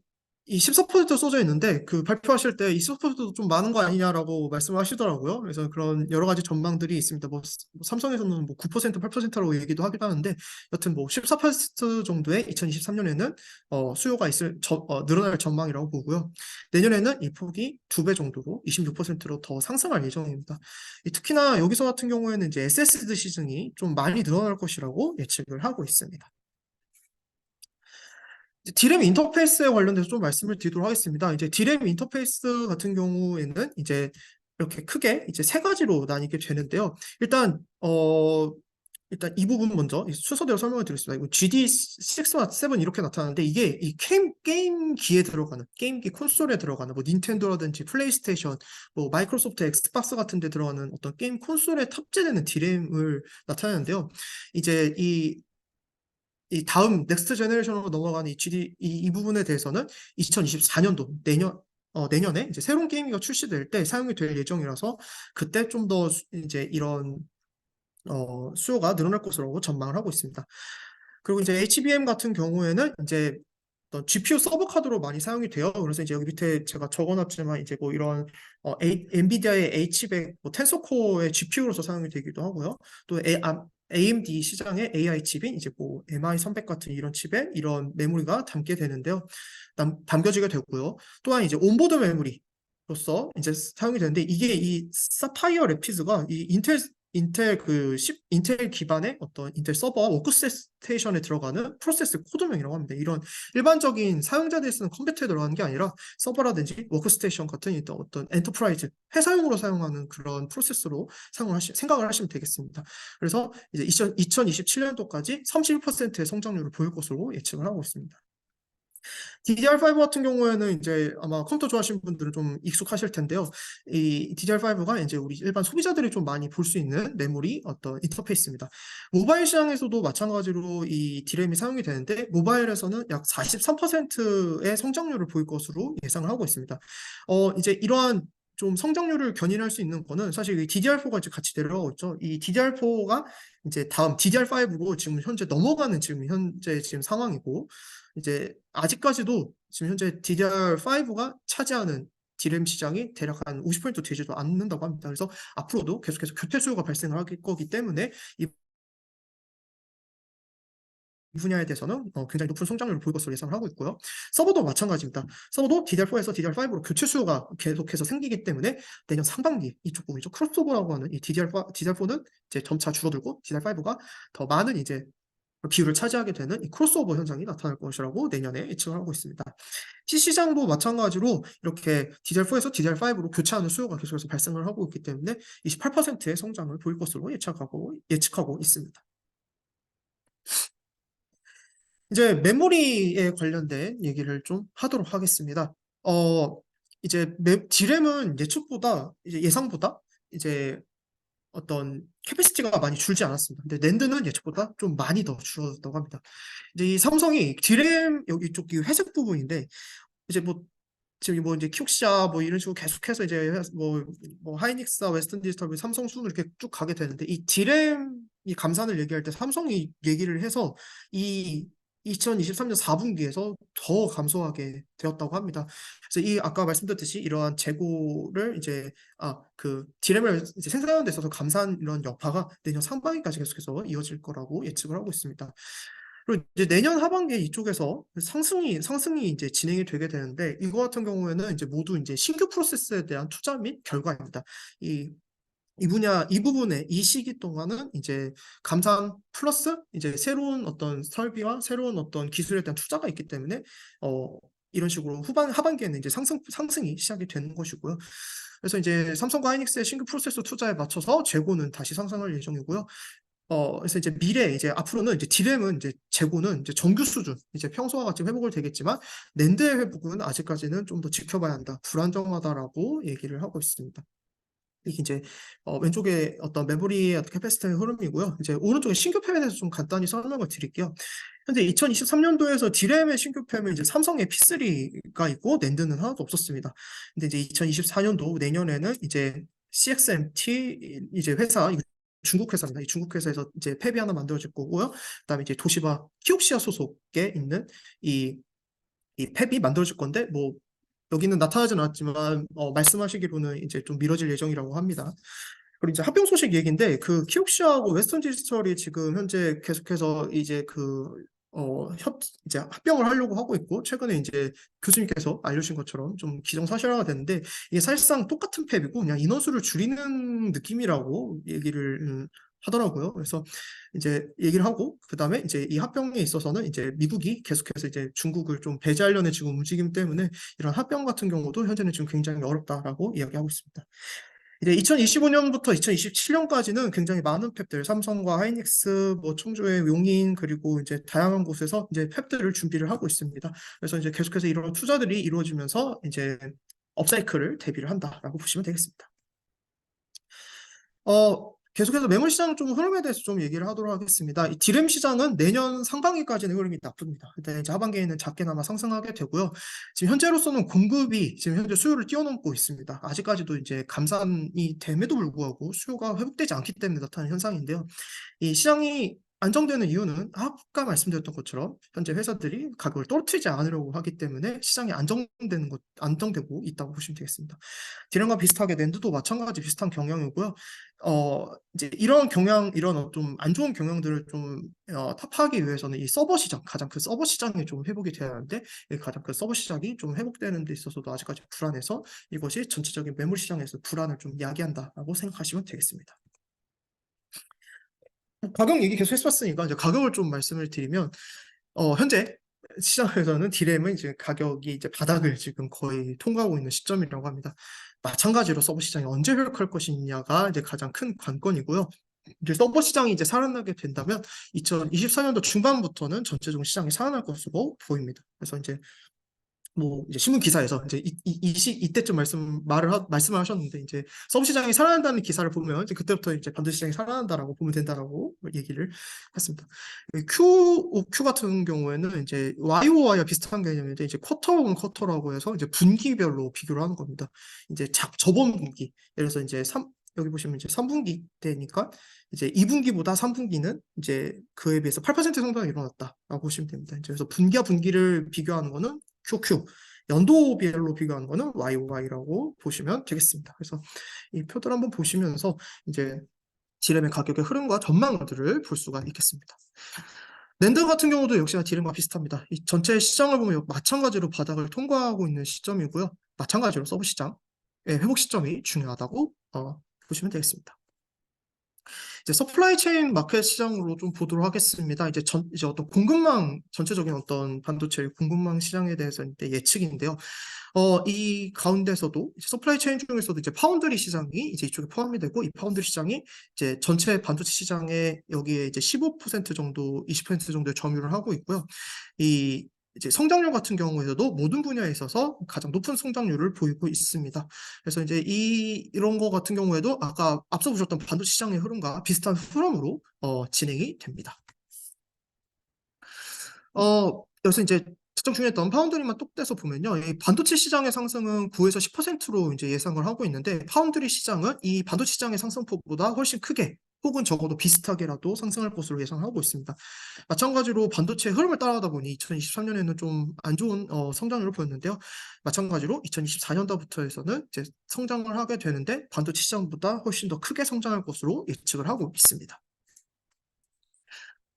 14% 써져 있는데 그 발표하실 때 이 14%도 좀 많은 거 아니냐라고 말씀을 하시더라고요. 그래서 그런 여러 가지 전망들이 있습니다. 뭐 삼성에서는 뭐 9%, 8%라고 얘기도 하기도 하는데 여튼 뭐 14% 정도의 2023년에는 수요가 늘어날 전망이라고 보고요. 내년에는 이 폭이 2배 정도로 26%로 더 상승할 예정입니다. 특히나 여기서 같은 경우에는 이제 SSD 시즌이 좀 많이 늘어날 것이라고 예측을 하고 있습니다. 디램 인터페이스에 관련돼서 좀 말씀을 드리도록 하겠습니다. 이제 디램 인터페이스 같은 경우에는 이제 이렇게 크게 이제 세 가지로 나뉘게 되는데요. 일단 이 부분 먼저 순서대로 설명을 드리겠습니다. 이거 GD6와 7 이렇게 나타나는데 이게 이 게임기에 들어가는 게임기 콘솔에 들어가는 뭐 닌텐도라든지 플레이스테이션, 뭐 마이크로소프트 엑스박스 같은 데 들어가는 어떤 게임 콘솔에 탑재되는 디램을 나타내는데요. 이제 이 다음 넥스트 제너레이션으로 넘어가는 이 부분에 대해서는 2024년도 내년에 이제 새로운 게임기가 출시될 때 사용이 될 예정이라서 그때 좀 더 이제 이런 수요가 늘어날 것으로 전망을 하고 있습니다. 그리고 이제 HBM 같은 경우에는 이제 어떤 GPU 서버 카드로 많이 사용이 돼요. 그래서 이제 여기 밑에 제가 적어놨지만 이제 뭐 이런 엔비디아의 H100, 뭐 텐서코어의 GPU로서 사용이 되기도 하고요. 또 AMD 시장의 AI 칩인 이제 뭐 MI300 같은 이런 칩에 이런 메모리가 담게 되는데요. 담겨지게 되고요. 또한 이제 온보드 메모리로서 이제 사용이 되는데 이게 이 사파이어 래피드가 이 인텔 기반의 어떤 인텔 서버 워크스테이션에 들어가는 프로세스 코드명이라고 합니다. 이런 일반적인 사용자들이 쓰는 컴퓨터에 들어가는 게 아니라 서버라든지 워크스테이션 같은 어떤 엔터프라이즈 회사용으로 사용하는 그런 프로세스로 생각을 하시면 되겠습니다. 그래서 이제 2027년도까지 31%의 성장률을 보일 것으로 예측을 하고 있습니다. DDR5 같은 경우에는 이제 아마 컴퓨터 좋아하시는 분들은 좀 익숙하실 텐데요. 이 DDR5가 이제 우리 일반 소비자들이 좀 많이 볼 수 있는 메모리 어떤 인터페이스입니다. 모바일 시장에서도 마찬가지로 이 D램이 사용이 되는데 모바일에서는 약 43%의 성장률을 보일 것으로 예상을 하고 있습니다. 이제 이러한 좀 성장률을 견인할 수 있는 거는 사실 이 DDR4가 이제 같이 내려가고 있죠. 이 DDR4가 이제 다음 DDR5로 지금 현재 넘어가는 지금 상황이고 이제 아직까지도 지금 현재 DDR5가 차지하는 D램 시장이 대략 한 50% 되지도 않는다고 합니다. 그래서 앞으로도 계속해서 교체 수요가 발생을 할 거기 때문에 이 분야에 대해서는 굉장히 높은 성장률을 보일 것으로 예상을 하고 있고요. 서버도 마찬가지입니다. 서버도 DDR4에서 DDR5로 교체 수요가 계속해서 생기기 때문에 내년 상반기 이쪽 부분이죠. 크로스오버라고 하는 이 DDR4는 이제 점차 줄어들고 DDR5가 더 많은 이제 비율을 차지하게 되는 이 크로스오버 현상이 나타날 것이라고 내년에 예측을 하고 있습니다. 시장도 마찬가지로 이렇게 DDR4에서 DDR5로 교체하는 수요가 계속해서 발생을 하고 있기 때문에 28%의 성장을 보일 것으로 예측하고 있습니다. 이제 메모리에 관련된 얘기를 좀 하도록 하겠습니다. 이제 D램은 예상보다 이제 어떤 캐패시티가 많이 줄지 않았습니다. 근데 낸드는 예측보다 좀 많이 더 줄어들었다고 합니다. 이제 이 삼성이 D램 여기 이쪽 이 회색 부분인데 이제 뭐 지금 뭐 이제 키옥시아 뭐 이런 식으로 계속해서 이제 뭐 하이닉스와 웨스턴 디지털, 삼성 순으로 이렇게 쭉 가게 되는데, 이 디램이 감산을 얘기할 때 삼성이 얘기를 해서 이 2023년 4분기에서 더 감소하게 되었다고 합니다. 그래서 이 아까 말씀드렸듯이 이러한 재고를 이제 그 디램을 이제 생산하는 데 있어서 감산 이런 여파가 내년 상반기까지 계속해서 이어질 거라고 예측을 하고 있습니다. 그리고 이제 내년 하반기에 이쪽에서 상승이 이제 진행이 되게 되는데, 이거 같은 경우에는 이제 모두 이제 신규 프로세스에 대한 투자 및 결과입니다. 이 이 부분에 이 시기 동안은 이제 감산 플러스 이제 새로운 어떤 설비와 새로운 어떤 기술에 대한 투자가 있기 때문에 어 이런 식으로 하반기에는 이제 상승이 시작이 되는 것이고요. 그래서 이제 삼성과 하이닉스의 신규 프로세스 투자에 맞춰서 재고는 다시 상승할 예정이고요. 그래서 이제 이제 앞으로는 이제 디램은 이제 재고는 이제 정규 수준, 이제 평소와 같이 회복을 되겠지만, 낸드의 회복은 아직까지는 좀 더 지켜봐야 한다, 불안정하다라고 얘기를 하고 있습니다. 이게 이제 왼쪽에 어떤 메모리의 어떤 캐패시티의 흐름이고요. 이제 오른쪽에 신규 팸에 대해서 좀 간단히 설명을 드릴게요. 현재 2023년도에서 디램의 신규 팸은 이제 삼성의 P3가 있고 낸드는 하나도 없었습니다. 근데 이제 2024년도 내년에는 이제 CXMT 이제 회사, 중국 회사입니다. 이 중국 회사에서 이제 팹이 하나 만들어질 거고요. 그다음에 이제 도시바 키옥시아 소속에 있는 이 팹이 만들어질 건데, 뭐 여기는 나타나진 않았지만 말씀하시기로는 이제 좀 미뤄질 예정이라고 합니다. 그리고 이제 합병 소식 얘기인데, 그 키옥시아하고 웨스턴 디지털이 지금 현재 계속해서 이제 이제 합병을 하려고 하고 있고, 최근에 이제 교수님께서 알려주신 것처럼 좀 기정사실화가 됐는데, 이게 사실상 똑같은 팹이고 그냥 인원수를 줄이는 느낌이라고 얘기를 하더라고요. 그래서 이제 얘기를 하고, 그다음에 이제 이 합병에 있어서는 이제 미국이 계속해서 이제 중국을 좀 배제하려는 지금 움직임 때문에 이런 합병 같은 경우도 현재는 지금 굉장히 어렵다라고 이야기하고 있습니다. 이제 2025년부터 2027년까지는 굉장히 많은 팹들, 삼성과 하이닉스, 뭐 청주의 용인, 그리고 이제 다양한 곳에서 이제 팹들을 준비를 하고 있습니다. 그래서 이제 계속해서 이런 투자들이 이루어지면서 이제 업사이클을 대비를 한다라고 보시면 되겠습니다. 계속해서 매물 시장 좀 흐름에 대해서 좀 얘기를 하도록 하겠습니다. 이 디램 시장은 내년 상반기까지는 흐름이 나쁩니다. 근데 이제 하반기에는 작게나마 상승하게 되고요. 지금 현재로서는 공급이 지금 현재 수요를 뛰어넘고 있습니다. 아직까지도 이제 감산이 됨에도 불구하고 수요가 회복되지 않기 때문에 나타나는 현상인데요. 이 시장이 안정되는 이유는 아까 말씀드렸던 것처럼 현재 회사들이 가격을 떨어뜨리지 않으려고 하기 때문에 시장이 안정되고 있다고 보시면 되겠습니다. 디램과 비슷하게 낸드도 마찬가지 비슷한 경향이고요. 이제 이런 좀 안 좋은 경향들을 좀 타파하기 위해서는 이 서버 시장, 가장 그 서버 시장이 좀 회복이 돼야 하는데, 가장 그 서버 시장이 좀 회복되는 데 있어서도 아직까지 불안해서 이것이 전체적인 매물 시장에서 불안을 좀 야기한다라고 생각하시면 되겠습니다. 가격 얘기 계속 했었으니까 이제 가격을 좀 말씀을 드리면, 현재 시장에서는 디램은 이제 가격이 이제 바닥을 지금 거의 통과하고 있는 시점이라고 합니다. 마찬가지로 서버 시장이 언제 회복할 것이냐가 이제 가장 큰 관건이고요. 이제 서버 시장이 이제 살아나게 된다면 2024년도 중반부터는 전체적인 시장이 살아날 것으로 보입니다. 그래서 이제 뭐 이제 신문 기사에서 이제 이때쯤 말씀을 하셨는데, 이제 서브 시장이 살아난다는 기사를 보면 이제 그때부터 이제 반도체 시장이 살아난다라고 보면 된다라고 얘기를 했습니다. QOQ 같은 경우에는 이제 YOY와 비슷한 개념인데, 이제 쿼터 온 쿼터라고 해서 이제 분기별로 비교를 하는 겁니다. 이제 저번 분기, 예를 들어서 이제 여기 보시면 이제 3분기 때니까 이제 2분기보다 3분기는 이제 그에 비해서 8% 성장이 일어났다라고 보시면 됩니다. 이제 그래서 분기와 분기를 비교하는 거는 QQ, 연도별로 비교하는 거는 YOY라고 보시면 되겠습니다. 그래서 이 표들 한번 보시면서 이제 디램의 가격의 흐름과 전망들을 볼 수가 있겠습니다. 낸드 같은 경우도 역시나 디램과 비슷합니다. 이 전체 시장을 보면 마찬가지로 바닥을 통과하고 있는 시점이고요. 마찬가지로 서브 시장의 회복 시점이 중요하다고 보시면 되겠습니다. 이제 서플라이 체인 마켓 시장으로 좀 보도록 하겠습니다. 이제 어떤 전체적인 어떤 반도체 공급망 시장에 대해서 이제 예측인데요. 이 가운데서도 서플라이 체인 중에서도 이제 파운드리 시장이 이제 이쪽에 포함이 되고, 이 파운드리 시장이 이제 전체 반도체 시장에 여기에 이제 15% 정도, 20% 정도의 점유를 하고 있고요. 이제 성장률 같은 경우에도 모든 분야에 있어서 가장 높은 성장률을 보이고 있습니다. 그래서 이제 이런 거 같은 경우에도 아까 앞서 보셨던 반도체 시장의 흐름과 비슷한 흐름으로 진행이 됩니다. 여기서 이제 특정 중요했던 파운드리만 똑 떼서 보면요. 이 반도체 시장의 상승은 9에서 10%로 이제 예상을 하고 있는데 파운드리 시장은 이 반도체 시장의 상승폭보다 훨씬 크게 혹은 적어도 비슷하게라도 상승할 것으로 예상하고 있습니다. 마찬가지로 반도체 흐름을 따라가다 보니 2023년에는 좀 안 좋은 성장률을 보였는데요. 마찬가지로 2024년도부터 해서는 이제 성장을 하게 되는데 반도체 시장보다 훨씬 더 크게 성장할 것으로 예측을 하고 있습니다.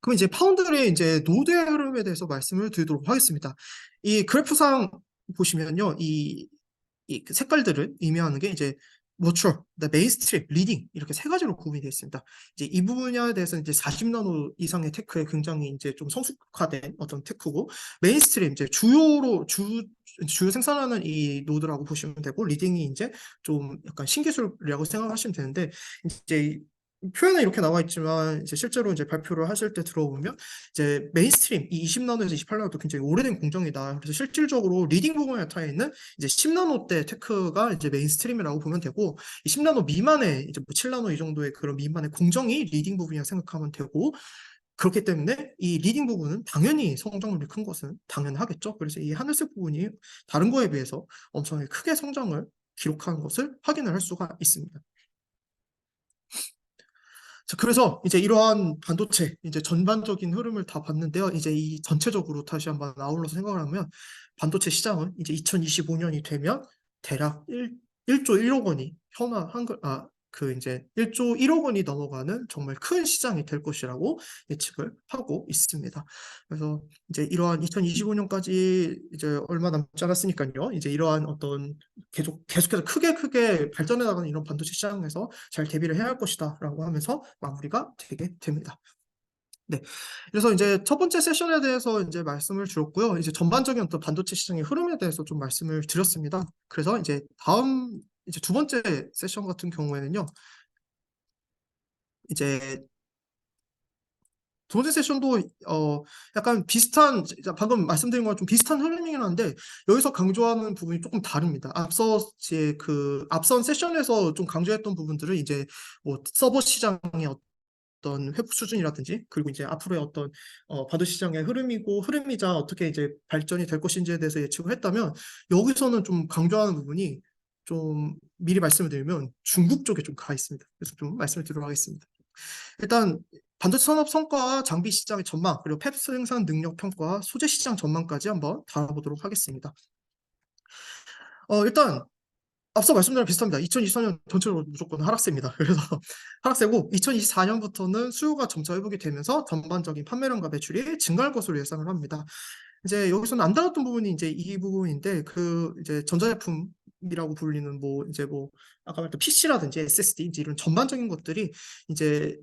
그럼 이제 파운드의 이제 노드의 흐름에 대해서 말씀을 드리도록 하겠습니다. 이 그래프상 보시면요, 이그 색깔들을 의미하는 게 이제 머추얼, 메인스트림, 리딩 이렇게 세 가지로 구분이 되어 있습니다. 이제 이 분야에 대해서는 이제 40나노 이상의 테크에 굉장히 이제 좀 성숙화된 어떤 테크고, 메인스트림 이제 주요 생산하는 이 노드라고 보시면 되고, 리딩이 이제 좀 약간 신기술이라고 생각하시면 되는데, 이제 표현은 이렇게 나와 있지만 이제 실제로 이제 발표를 하실 때 들어보면 이제 메인스트림 이 20나노에서 28나노도 굉장히 오래된 공정이다. 그래서 실질적으로 리딩 부분에 타 있는 이제 10나노대 테크가 이제 메인스트림이라고 보면 되고 이 10나노 미만의 이제 뭐 7나노 이 정도의 그런 미만의 공정이 리딩 부분이라 생각하면 되고 그렇기 때문에 이 리딩 부분은 당연히 성장률이 큰 것은 당연하겠죠. 그래서 이 하늘색 부분이 다른 거에 비해서 엄청나게 크게 성장을 기록하는 것을 확인을 할 수가 있습니다. 자, 그래서 이제 이러한 반도체 이제 전반적인 흐름을 다 봤는데요. 이제 이 전체적으로 다시 한번 아울러서 생각을 하면 반도체 시장은 이제 2025년이 되면 대략 1조 1억 원이 그 이제 1조 1억 원이 넘어가는 정말 큰 시장이 될 것이라고 예측을 하고 있습니다. 그래서 이제 이러한 2025년까지 이제 얼마 남지 않았으니까요. 이제 이러한 어떤 계속해서 크게 발전해 나가는 이런 반도체 시장에서 잘 대비를 해야 할 것이다라고 하면서 마무리가 되게 됩니다. 네. 그래서 이제 첫 번째 세션에 대해서 이제 말씀을 드렸고요. 이제 전반적인 어떤 반도체 시장의 흐름에 대해서 좀 말씀을 드렸습니다. 그래서 이제 다음 이제 두 번째 세션 같은 경우에는요. 이제 두 번째 세션도 약간 비슷한 방금 말씀드린 거랑 좀 비슷한 흐름이긴 한데 여기서 강조하는 부분이 조금 다릅니다. 앞선 세션에서 좀 강조했던 부분들은 이제 뭐 서버 시장의 어떤 회복 수준이라든지 그리고 이제 앞으로의 어떤 반도체 시장의 흐름이자 어떻게 이제 발전이 될 것인지에 대해서 예측을 했다면 여기서는 좀 강조하는 부분이 좀 미리 말씀을 드리면 중국 쪽에 좀 가 있습니다. 그래서 좀 말씀을 드리도록 하겠습니다. 일단 반도체 산업 성과, 장비 시장의 전망, 그리고 팹 생산 능력 평가, 소재 시장 전망까지 한번 다뤄보도록 하겠습니다. 일단 앞서 말씀드린 비슷합니다. 2024년 전체로 무조건 하락세입니다. 그래서 하락세고 2024년부터는 수요가 점차 회복이 되면서 전반적인 판매량과 매출이 증가할 것으로 예상을 합니다. 이제 여기서는 안 다뤘던 부분이 이제 이 부분인데 그 이제 전자제품이라고 불리는 뭐 아까 말했던 PC라든지 SSD 이제 이런 전반적인 것들이 이제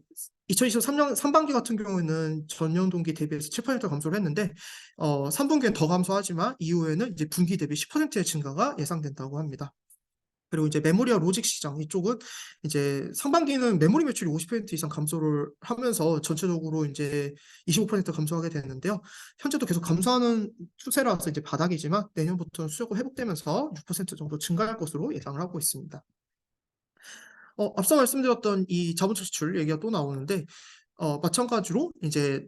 2023년 3반기 같은 경우에는 전년 동기 대비해서 7% 감소를 했는데 3분기엔 더 감소하지만 이후에는 이제 분기 대비 10%의 증가가 예상된다고 합니다. 그리고 이제 메모리와 로직 시장 이쪽은 이제 상반기는 메모리 매출이 50% 이상 감소를 하면서 전체적으로 이제 25% 감소하게 되는데요. 현재도 계속 감소하는 추세라서 이제 바닥이지만 내년부터는 수요가 회복되면서 6% 정도 증가할 것으로 예상을 하고 있습니다. 앞서 말씀드렸던 이 자본적 지출 얘기가 또 나오는데 마찬가지로 이제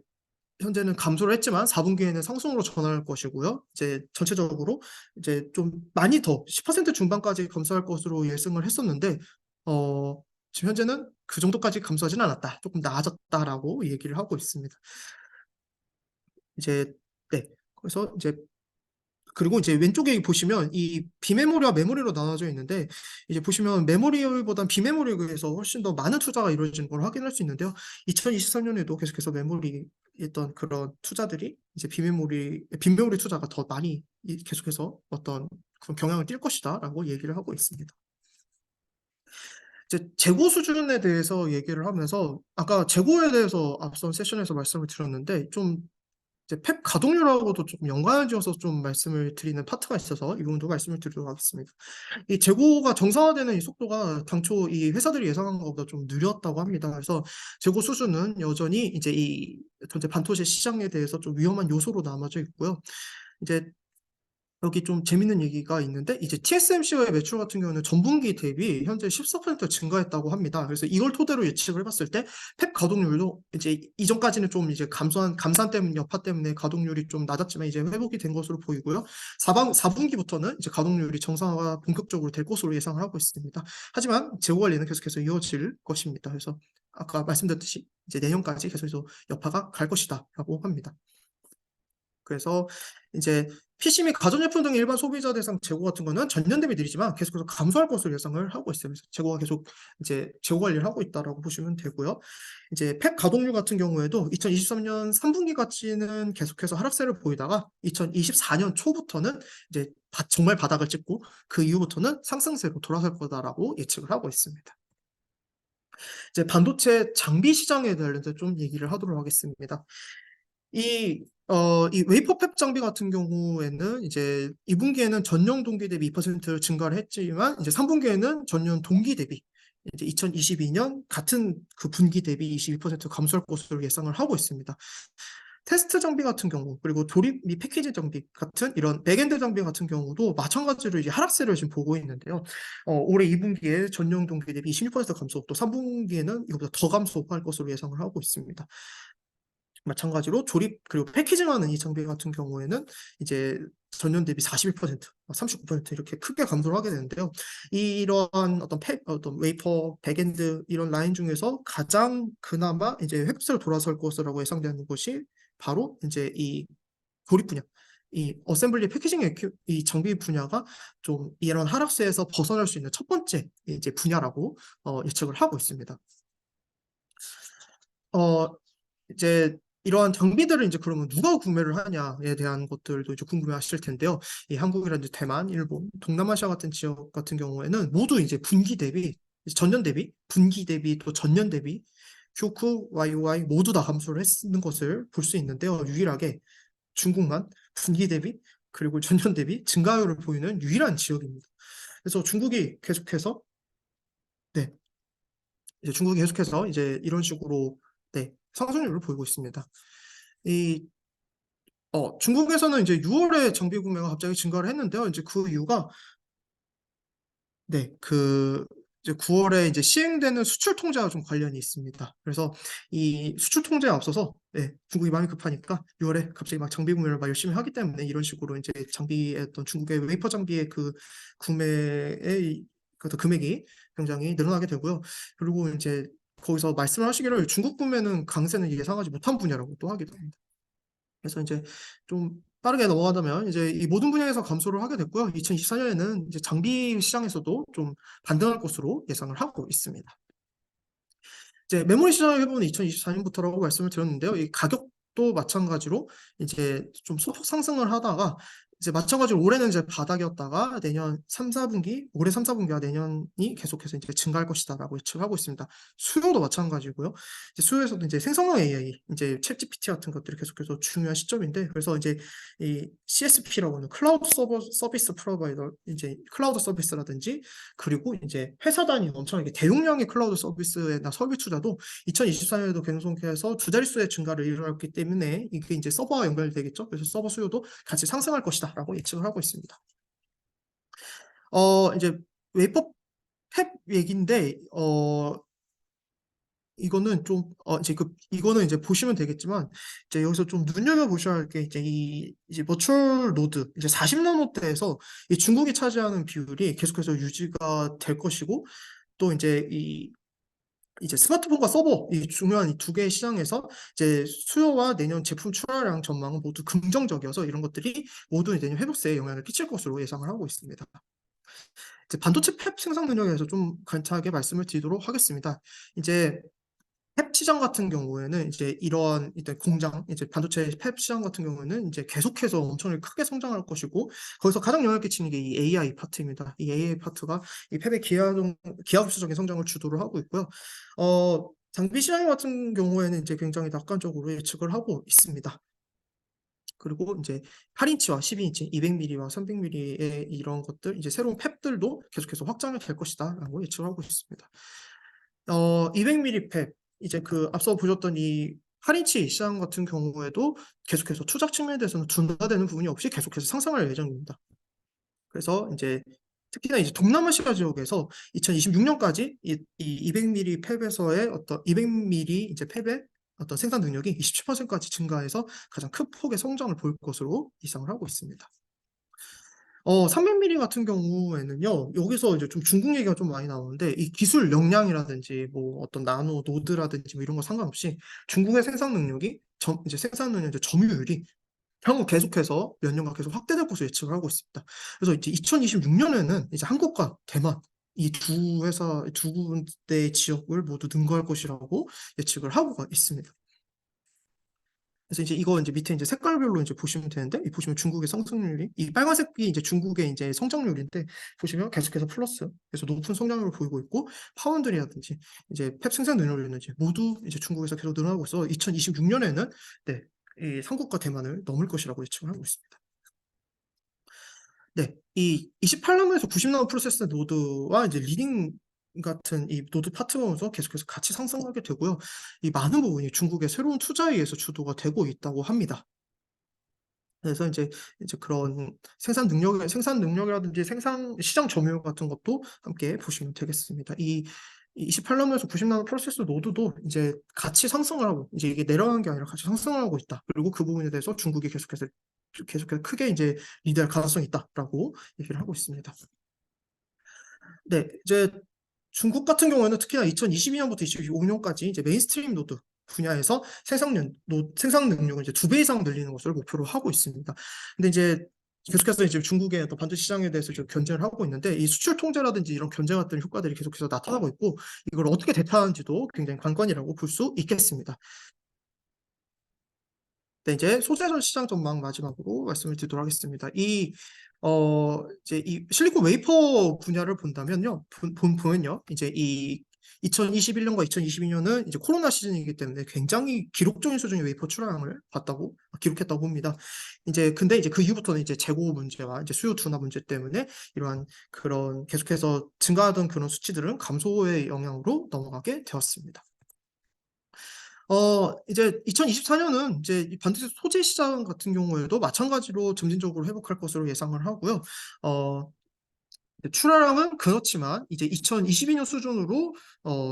현재는 감소를 했지만 4분기에는 상승으로 전환할 것이고요. 이제 전체적으로 이제 좀 많이 더 10% 중반까지 감소할 것으로 예상을 했었는데 지금 현재는 그 정도까지 감소하지는 않았다. 조금 나아졌다라고 얘기를 하고 있습니다. 이제 네. 그래서 이제 그리고 이제 왼쪽에 보시면 이 비메모리와 메모리로 나눠져 있는데 이제 보시면 메모리보단 비메모리에서 훨씬 더 많은 투자가 이루어지는 걸 확인할 수 있는데요. 2023년에도 계속해서 메모리 있던 그런 투자들이 이제 비메모리 투자가 더 많이 계속해서 어떤 그런 경향을 띌 것이다라고 얘기를 하고 있습니다. 이제 재고 수준에 대해서 얘기를 하면서 아까 재고에 대해서 앞선 세션에서 말씀을 드렸는데 좀 이제 펩 가동률하고도 조금 연관을 지어서 좀 말씀을 드리는 파트가 있어서 이 부분도 말씀을 드리도록 하겠습니다. 이 재고가 정상화되는 이 속도가 당초 이 회사들이 예상한 것보다 좀 느렸다고 합니다. 그래서 재고 수준은 여전히 이제 이 전체 반도체 시장에 대해서 좀 위험한 요소로 남아져 있고요. 이제 여기 좀 재밌는 얘기가 있는데 이제 TSMC의 매출 같은 경우는 전분기 대비 현재 14% 증가했다고 합니다. 그래서 이걸 토대로 예측을 해봤을 때 팹 가동률도 이제 이전까지는 좀 이제 감산 때문에 여파 때문에 가동률이 좀 낮았지만 이제 회복이 된 것으로 보이고요. 4분기부터는 이제 가동률이 정상화가 본격적으로 될 것으로 예상을 하고 있습니다. 하지만 재고 관리는 계속해서 이어질 것입니다. 그래서 아까 말씀드렸듯이 이제 내년까지 계속해서 여파가 갈 것이다라고 합니다. 그래서 이제 PC 및 가전제품 등 일반 소비자 대상 재고 같은 거는 전년 대비 느리지만 계속해서 감소할 것으로 예상을 하고 있어요. 그래서 재고가 계속 이제 재고 관리를 하고 있다라고 보시면 되고요. 이제 팩 가동률 같은 경우에도 2023년 3분기까지는 계속해서 하락세를 보이다가 2024년 초부터는 이제 정말 바닥을 찍고 그 이후부터는 상승세로 돌아설 거다라고 예측을 하고 있습니다. 이제 반도체 장비 시장에 관련해서 좀 얘기를 하도록 하겠습니다. 이 웨이퍼 팹 장비 같은 경우에는 이제 2분기에는 전년 동기 대비 2% 증가를 했지만 이제 3분기에는 전년 동기 대비 이제 2022년 같은 그 분기 대비 22% 감소할 것으로 예상을 하고 있습니다. 테스트 장비 같은 경우 그리고 조립 및 패키지 장비 같은 이런 백엔드 장비 같은 경우도 마찬가지로 이제 하락세를 지금 보고 있는데요. 올해 2분기에 전년 동기 대비 26% 감소, 또 3분기에는 이거보다 더 감소할 것으로 예상을 하고 있습니다. 마찬가지로 조립 그리고 패키징하는 이 장비 같은 경우에는 이제 전년 대비 41%, 39% 이렇게 크게 감소를 하게 되는데요. 이러한 어떤 웨이퍼, 백엔드 이런 라인 중에서 가장 그나마 이제 획수로 돌아설 것이라고 예상되는 것이 바로 이제 이 조립 분야, 이 어셈블리 패키징 이 장비 분야가 좀 이런 하락세에서 벗어날 수 있는 첫 번째 이제 분야라고 예측을 하고 있습니다. 어, 이제 이러한 장비들을 이제 그러면 누가 구매를 하냐에 대한 것들도 이제 궁금해하실 텐데요. 이 한국이라든지 대만, 일본, 동남아시아 같은 지역 같은 경우에는 모두 이제 분기 대비, 전년 대비, 분기 대비 또 전년 대비 QQ, YOY 모두 다 감소를 했는 것을 볼 수 있는데요. 유일하게 중국만 분기 대비 그리고 전년 대비 증가율을 보이는 유일한 지역입니다. 그래서 중국이 계속해서 네, 이제 중국이 계속해서 이제 이런 식으로 네, 상승률을 보이고 있습니다. 이 중국에서는 이제 6월에 장비 구매가 갑자기 증가를 했는데요. 이제 그 이유가 네, 이제 9월에 이제 시행되는 수출 통제와 좀 관련이 있습니다. 그래서 이 수출 통제에 앞서서 네, 중국이 마음이 급하니까 6월에 갑자기 막 장비 구매를 막 열심히 하기 때문에 이런 식으로 이제 장비의 어떤 중국의 웨이퍼 장비의 그 구매의 그 금액이 굉장히 늘어나게 되고요. 그리고 이제 거기서 말씀을 하시기를 중국 구매는 강세는 예상하지 못한 분야라고 또 하기도 합니다. 그래서 이제 좀 빠르게 넘어가자면 이제 이 모든 분야에서 감소를 하게 됐고요. 2024년에는 이제 장비 시장에서도 좀 반등할 것으로 예상을 하고 있습니다. 이제 메모리 시장을 해보면 2024년부터라고 말씀을 드렸는데요. 이 가격도 마찬가지로 이제 좀 소폭 상승을 하다가 이제 마찬가지로 올해는 이제 바닥이었다가 내년 3, 4분기, 올해 3, 4분기와 내년이 계속해서 이제 증가할 것이다라고 예측하고 있습니다. 수요도 마찬가지고요. 이제 수요에서도 이제 생성형 AI, 이제 챗GPT 같은 것들이 계속해서 중요한 시점인데, 그래서 이제 이 CSP라고 하는 클라우드 서비스 프로바이더, 이제 클라우드 서비스라든지 그리고 이제 회사 단위 엄청나게 대용량의 클라우드 서비스나 설비 투자도 2024년에도 계속해서 두 자릿수의 증가를 이루었기 때문에 이게 이제 서버와 연결되겠죠. 그래서 서버 수요도 같이 상승할 것이다라고 예측을 하고 있습니다. 이제 웨이퍼 팹 얘기인데 이거는 좀 이거는 이제 보시면 되겠지만 이제 여기서 좀 눈여겨 보셔야 할 게 이제 이제 버추얼 노드 이제 40나노대에서 이 중국이 차지하는 비율이 계속해서 유지가 될 것이고 또 이제 스마트폰과 서버 이 중요한 이 두 개의 시장에서 이제 수요와 내년 제품 출하량 전망은 모두 긍정적이어서 이런 것들이 모두 내년 회복세에 영향을 끼칠 것으로 예상을 하고 있습니다. 이제 반도체 팹 생산 능력에 대해서 좀 간단하게 말씀을 드리도록 하겠습니다. 이제 팹 시장 같은 경우에는 이제 이러한 일단 공장, 이제 반도체 팹 시장 같은 경우에는 이제 계속해서 엄청 크게 성장할 것이고 거기서 가장 영향을 끼치는 게 이 AI 파트입니다. 이 AI 파트가 이 팹의 기하급수적인 성장을 주도를 하고 있고요. 장비 시장 같은 경우에는 이제 굉장히 낙관적으로 예측을 하고 있습니다. 그리고 이제 8인치와 12인치, 200mm와 300mm의 이런 것들, 이제 새로운 팹들도 계속해서 확장이 될 것이다라고 예측을 하고 있습니다. 200mm 팹, 이제 그 앞서 보셨던 이 8인치 시장 같은 경우에도 계속해서 투자 측면에 대해서는 둔화되는 부분이 없이 계속해서 상승할 예정입니다. 그래서 이제 특히나 이제 동남아시아 지역에서 2026년까지 이 200mm 팹에서의 어떤 200mm 이제 팹의 어떤 생산 능력이 27%까지 증가해서 가장 큰 폭의 성장을 보일 것으로 예상을 하고 있습니다. 300mm 같은 경우에는요, 여기서 이제 좀 중국 얘기가 좀 많이 나오는데, 이 기술 역량이라든지, 뭐 어떤 나노 노드라든지 뭐 이런 거 상관없이 중국의 생산 능력이, 이제 생산 능력, 이제 점유율이 향후 계속해서 몇 년간 계속 확대될 것으로 예측을 하고 있습니다. 그래서 이제 2026년에는 이제 한국과 대만, 이 두 회사, 두 군데 지역을 모두 능가할 것이라고 예측을 하고 있습니다. 그래서 이제 이거 이제 밑에 이제 색깔별로 이제 보시면 되는데, 이 보시면 중국의 성장률이, 이 빨간색이 이제 중국의 이제 성장률인데, 보시면 계속해서 플러스, 그래서 높은 성장률을 보이고 있고, 파운드리라든지, 이제 펩 생산 능력이라든지, 모두 이제 중국에서 계속 늘어나고 있어 2026년에는, 네, 이 한국과 대만을 넘을 것이라고 예측을 하고 있습니다. 네, 이 28나노에서 90나노 프로세스 노드와 이제 리딩 같은 이 노드 파트 보면서 계속해서 같이 상승하게 되고요. 이 많은 부분이 중국의 새로운 투자에 의해서 주도가 되고 있다고 합니다. 그래서 이제 그런 생산 능력이라든지 생산 시장 점유율 같은 것도 함께 보시면 되겠습니다. 이 28나노에서 90나노 프로세스 노드도 이제 같이 상승을 하고 이제 이게 내려가는 게 아니라 같이 상승을 하고 있다. 그리고 그 부분에 대해서 중국이 계속해서 크게 이제 리드할 가능성이 있다라고 얘기를 하고 있습니다. 네, 이제 중국 같은 경우에는 특히나 2022년부터 2025년까지 이제 메인스트림 노드 분야에서 생산 능력을 이제 2배 이상 늘리는 것을 목표로 하고 있습니다. 근데 이제 계속해서 이제 중국의 또 반도체 시장에 대해서 좀 견제를 하고 있는데 이 수출 통제라든지 이런 견제 같은 효과들이 계속해서 나타나고 있고 이걸 어떻게 대처하는지도 굉장히 관건이라고 볼 수 있겠습니다. 네, 이제 소재전 시장 전망 마지막으로 말씀을 드리도록 하겠습니다. 이제 이 실리콘 웨이퍼 분야를 본다면요, 보면요, 이제 이 2021년과 2022년은 이제 코로나 시즌이기 때문에 굉장히 기록적인 수준의 웨이퍼 출하량을 기록했다고 봅니다. 근데 이제 그 이후부터는 이제 재고 문제와 이제 수요 둔화 문제 때문에 이러한 그런 계속해서 증가하던 그런 수치들은 감소의 영향으로 넘어가게 되었습니다. 이제 2024년은 이제 이 반도체 소재 시장 같은 경우에도 마찬가지로 점진적으로 회복할 것으로 예상을 하고요. 어, 출하량은 그렇지만 이제 2022년 수준으로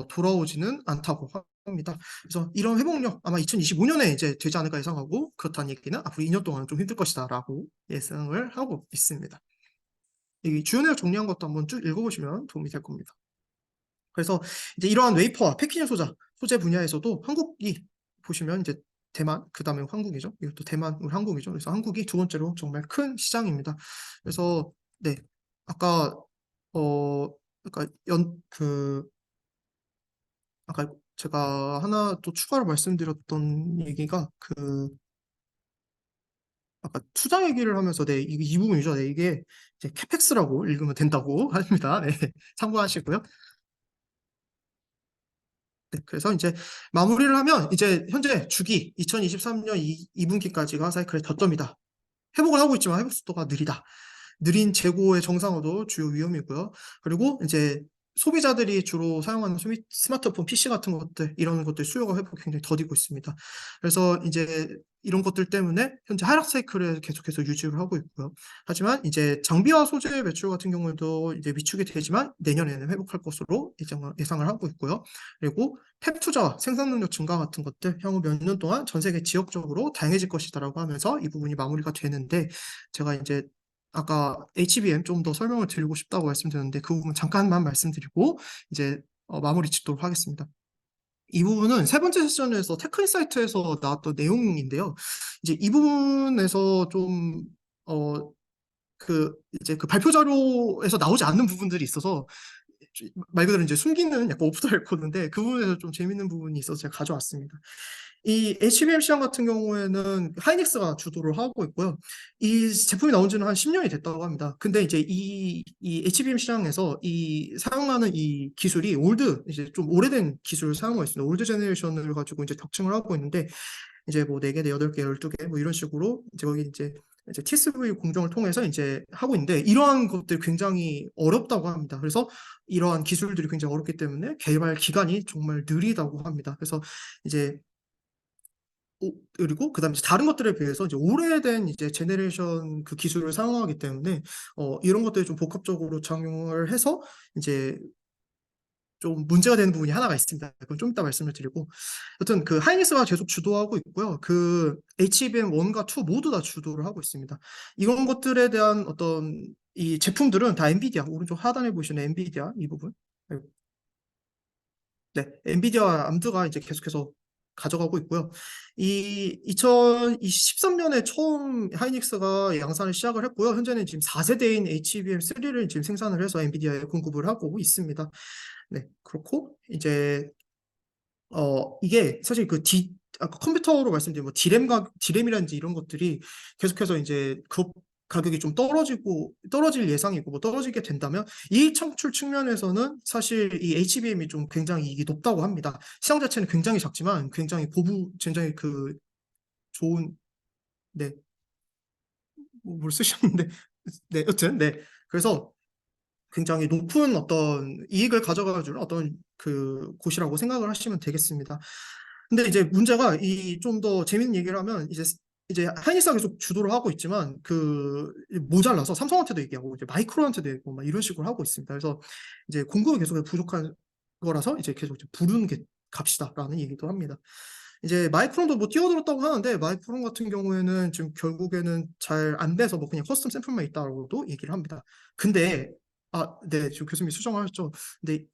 돌아오지는 않다고 합니다. 그래서 이런 회복력 아마 2025년에 이제 되지 않을까 예상하고 그렇다는 얘기는 앞으로 2년 동안 좀 힘들 것이다라고 예상을 하고 있습니다. 이 주요 내역 정리한 것도 한번 쭉 읽어보시면 도움이 될 겁니다. 그래서 이제 이러한 웨이퍼와 패키징 소재 분야에서도 한국이 보시면 이제 대만, 그 다음에 한국이죠. 이것도 대만, 우리 한국이죠. 그래서 한국이 두 번째로 정말 큰 시장입니다. 그래서 네, 아까 어, 아까 아까 제가 하나 또 추가로 말씀드렸던 얘기가 아까 투자 얘기를 하면서 이 부분이죠. 네, 이게 이제 캐펙스라고 읽으면 된다고 합니다. 네, 참고하시고요. 네, 그래서 이제 마무리를 하면 이제 현재 주기 2023년 2분기까지가 사이클의 저점이다. 회복을 하고 있지만 회복 속도가 느리다. 느린 재고의 정상화도 주요 위험이고요. 그리고 이제 소비자들이 주로 사용하는 스마트폰, PC 같은 것들, 이런 것들 수요가 회복이 굉장히 더디고 있습니다. 그래서 이제 이런 것들 때문에 현재 하락 사이클을 계속해서 유지를 하고 있고요. 하지만 이제 장비와 소재 매출 같은 경우에도 이제 위축이 되지만 내년에는 회복할 것으로 예상을 하고 있고요. 그리고 탭 투자와 생산 능력 증가 같은 것들 향후 몇 년 동안 전 세계 지역적으로 다양해질 것이다라고 하면서 이 부분이 마무리가 되는데 제가 이제 아까 HBM 좀 더 설명을 드리고 싶다고 말씀드렸는데 그 부분 잠깐만 말씀드리고 이제 마무리 짓도록 하겠습니다. 이 부분은 세 번째 세션에서 테크인사이트에서 나왔던 내용인데요. 이제 이 부분에서 좀 이제 그 발표 자료에서 나오지 않는 부분들이 있어서 말 그대로 이제 숨기는 약간 오프 더 레코드인데 그 부분에서 좀 재밌는 부분이 있어서 제가 가져왔습니다. 이 HBM 시장 같은 경우에는 하이닉스가 주도를 하고 있고요. 이 제품이 나온 지는 한 10년이 됐다고 합니다. 근데 이제 이 HBM 시장에서 사용하는 이 기술이 이제 좀 오래된 기술을 사용하고 있습니다. 올드 제너레이션을 가지고 이제 격층을 하고 있는데 이제 뭐 4개, 8개, 12개 뭐 이런 식으로 이제 거기 이제 TSV 공정을 통해서 이제 하고 있는데 이러한 것들이 굉장히 어렵다고 합니다. 그래서 이러한 기술들이 굉장히 어렵기 때문에 개발 기간이 정말 느리다고 합니다. 그래서 이제 그리고 그다음에 이제 다른 것들에 비해서 이제 오래된 이제 제네레이션 그 기술을 사용하기 때문에 이런 것들이 좀 복합적으로 작용을 해서 이제 좀 문제가 되는 부분이 하나가 있습니다. 그건 좀 이따 말씀을 드리고, 여튼 그 하이닉스가 계속 주도하고 있고요. 그 HBM 1과 2 모두 다 주도를 하고 있습니다. 이런 것들에 대한 어떤 이 제품들은 다 엔비디아, 오른쪽 하단에 보시는 엔비디아 이 부분, 네, 엔비디아 암드가 이제 계속해서 가져가고 있고요. 이 2013년에 처음 하이닉스가 양산을 시작을 했고요. 현재는 지금 4세대인 HBM3를 지금 생산을 해서 엔비디아에 공급을 하고 있습니다. 네, 그렇고 이제 이게 사실 아까 컴퓨터로 말씀드린 뭐 디램이라든지 이런 것들이 계속해서 이제 그 가격이 좀 떨어질 예상이고 뭐 떨어지게 된다면 이익 창출 측면에서는 사실 이 HBM이 좀 굉장히 이익이 높다고 합니다. 시장 자체는 굉장히 작지만 굉장히 그 좋은, 네, 뭘 쓰셨는데, 네, 여튼, 네. 그래서 굉장히 높은 어떤 이익을 가져가 줄 어떤 그 곳이라고 생각을 하시면 되겠습니다. 근데 이제 문제가 이 좀 더 재밌는 얘기를 하면 이제 하이닉스가 계속 주도를 하고 있지만 그 모자라서 삼성한테도 얘기하고 이제 마이크론한테도 얘기하고 막 이런 식으로 하고 있습니다. 그래서 이제 공급이 계속 부족한 거라서 이제 계속 이제 부르는 게 갑시다라는 얘기도 합니다. 이제 마이크론도 뭐 뛰어들었다고 하는데 마이크론 같은 경우에는 지금 결국에는 잘 안 돼서 뭐 그냥 커스텀 샘플만 있다고도 얘기를 합니다. 근데 네, 지금 교수님이 수정하셨죠. 근데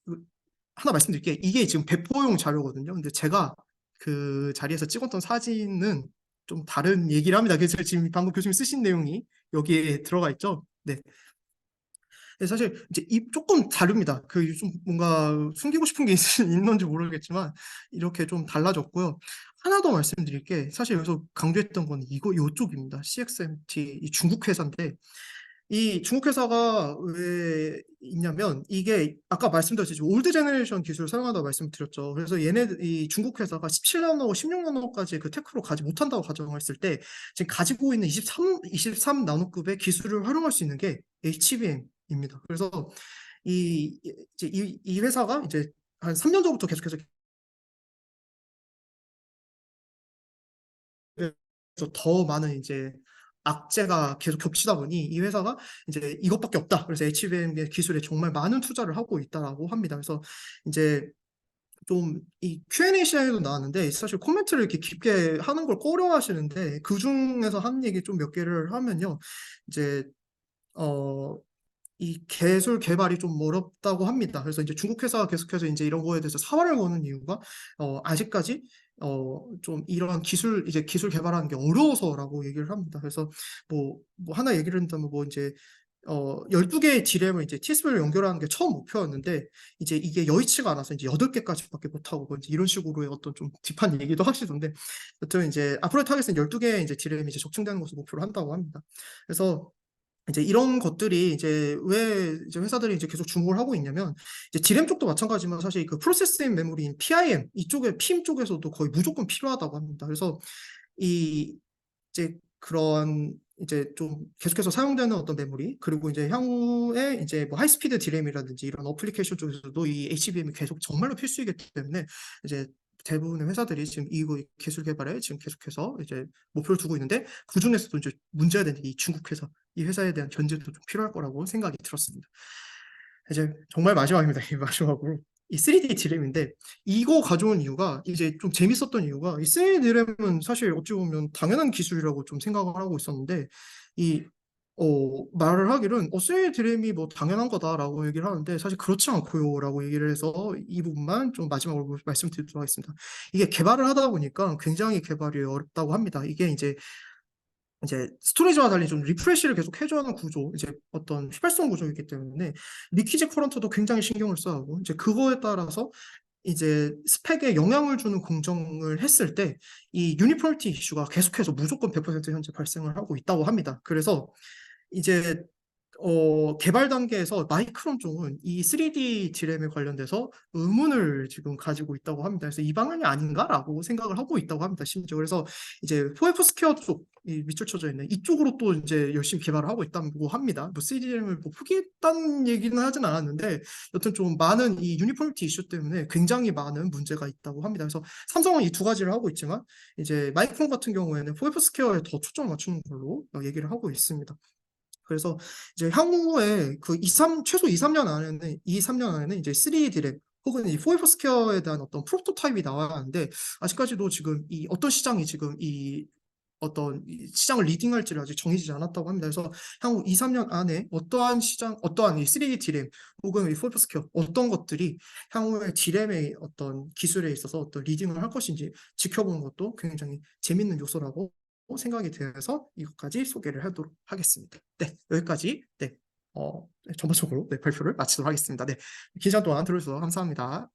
하나 말씀드릴게. 이게 지금 배포용 자료거든요. 근데 제가 그 자리에서 찍었던 사진은 좀 다른 얘기를 합니다. 그래서 지금 방금 교수님 쓰신 내용이 여기에 들어가 있죠. 네. 사실 이제 조금 다릅니다. 그 좀 뭔가 숨기고 싶은 게 있는지 모르겠지만 이렇게 좀 달라졌고요. 하나 더 말씀드릴 게 사실 여기서 강조했던 건 이쪽입니다. CXMT 이 중국 회사인데 이 중국 회사가 왜 있냐면 이게 아까 말씀드렸듯이 올드 제너레이션 기술을 사용한다고 말씀드렸죠. 그래서 이 중국 회사가 17나노, 16나노까지 그 테크로 가지 못한다고 가정했을 때 지금 가지고 있는 23나노급의 기술을 활용할 수 있는 게 HBM입니다. 그래서 이 회사가 이제 한 3년 전부터 계속해서 그래서 더 많은 이제 악재가 계속 겹치다 보니 이 회사가 이제 이것밖에 없다. 그래서 HBM 기술에 정말 많은 투자를 하고 있다라고 합니다. 그래서 이제 좀 이 Q&A 시간에도 나왔는데 사실 코멘트를 이렇게 깊게 하는 걸 꺼려하시는데 그 중에서 한 얘기 좀 몇 개를 하면요. 이제 어 이 기술 개발이 좀 어렵다고 합니다. 그래서 이제 중국 회사가 계속해서 이제 이런 거에 대해서 사활을 거는 이유가 아직까지 좀 이런 기술 개발하는 게 어려워서라고 얘기를 합니다. 그래서 뭐 하나 얘기를 한다면 뭐 이제 12개의 디램을 이제 TSP를 연결하는 게 처음 목표였는데 이제 이게 여의치가 않아서 이제 8개까지밖에 못하고 뭐 이제 이런 식으로의 어떤 좀 딥한 얘기도 하시던데 여튼 이제 앞으로의 타겟은 12개의 이제 디램이 이제 적층되는 것을 목표로 한다고 합니다. 그래서 이제 이런 것들이 이제 왜 이제 회사들이 이제 계속 주목을 하고 있냐면 이제 디램 쪽도 마찬가지지만 사실 그 프로세싱 메모리인 PIM 이쪽에 PM 쪽에서도 거의 무조건 필요하다고 합니다. 그래서 이 이제 그런 이제 좀 계속해서 사용되는 어떤 메모리 그리고 이제 향후에 이제 뭐 하이스피드 디램이라든지 이런 어플리케이션 쪽에서도 이 HBM이 계속 정말로 필수이기 때문에 이제 대부분의 회사들이 지금 이 기술 개발에 지금 계속해서 이제 목표를 두고 있는데 그 중에서도 이제 문제가 되는 이 중국 회사 이 회사에 대한 견제도 좀 필요할 거라고 생각이 들었습니다. 이제 정말 마지막입니다. 이 마지막으로 이 3D 디램인데 이거 가져온 이유가 이제 좀 재밌었던 이유가 이 3D 디램은 사실 어찌 보면 당연한 기술이라고 좀 생각을 하고 있었는데 이 말을 하기는 3D 디램이 뭐 당연한 거다라고 얘기를 하는데 사실 그렇지 않고요라고 얘기를 해서 이 부분만 좀 마지막으로 말씀드리도록 하겠습니다. 이게 개발을 하다 보니까 굉장히 개발이 어렵다고 합니다. 이게 이제 스토리지와 달리 좀 리프레시를 계속 해줘야 하는 구조, 이제 어떤 휘발성 구조이기 때문에 리퀴지 커런트도 굉장히 신경을 써야 하고, 이제 그거에 따라서 이제 스펙에 영향을 주는 공정을 했을 때 이 유니포미티 이슈가 계속해서 무조건 100% 현재 발생을 하고 있다고 합니다. 그래서 이제 개발 단계에서 마이크론 쪽은 이 3D 디램에 관련돼서 의문을 지금 가지고 있다고 합니다. 그래서 이 방향이 아닌가라고 생각을 하고 있다고 합니다. 심지어 그래서 이제 4F 스퀘어 쪽, 이 밑줄 쳐져 있는 이쪽으로 또 이제 열심히 개발을 하고 있다고 합니다. 뭐 3D램을 뭐 포기했다는 얘기는 하진 않았는데 여튼 좀 많은 이 유니포미티 이슈 때문에 굉장히 많은 문제가 있다고 합니다. 그래서 삼성은 이 두 가지를 하고 있지만 이제 마이크론 같은 경우에는 4F 스퀘어에 더 초점을 맞추는 걸로 얘기를 하고 있습니다. 그래서 이제 향후에 그 최소 2, 3년 안에는 2, 3년 안에는 이제 3D 디램 혹은 이 4F 스퀘어에 대한 어떤 프로토타입이 나와야 하는데 아직까지도 지금 이 어떤 시장이 지금 이 어떤 이 시장을 리딩할지를 아직 정해지지 않았다고 합니다. 그래서 향후 2, 3년 안에 어떠한 시장, 어떠한 이 3D 디램 혹은 이 4F 스퀘어 어떤 것들이 향후에 디램의 어떤 기술에 있어서 어떤 리딩을 할 것인지 지켜보는 것도 굉장히 재밌는 요소라고 생각이 되어서 이것까지 소개를 하도록 하겠습니다. 네, 여기까지 전반적으로 발표를 마치도록 하겠습니다. 네, 긴 시간 동안 들어주셔서 감사합니다.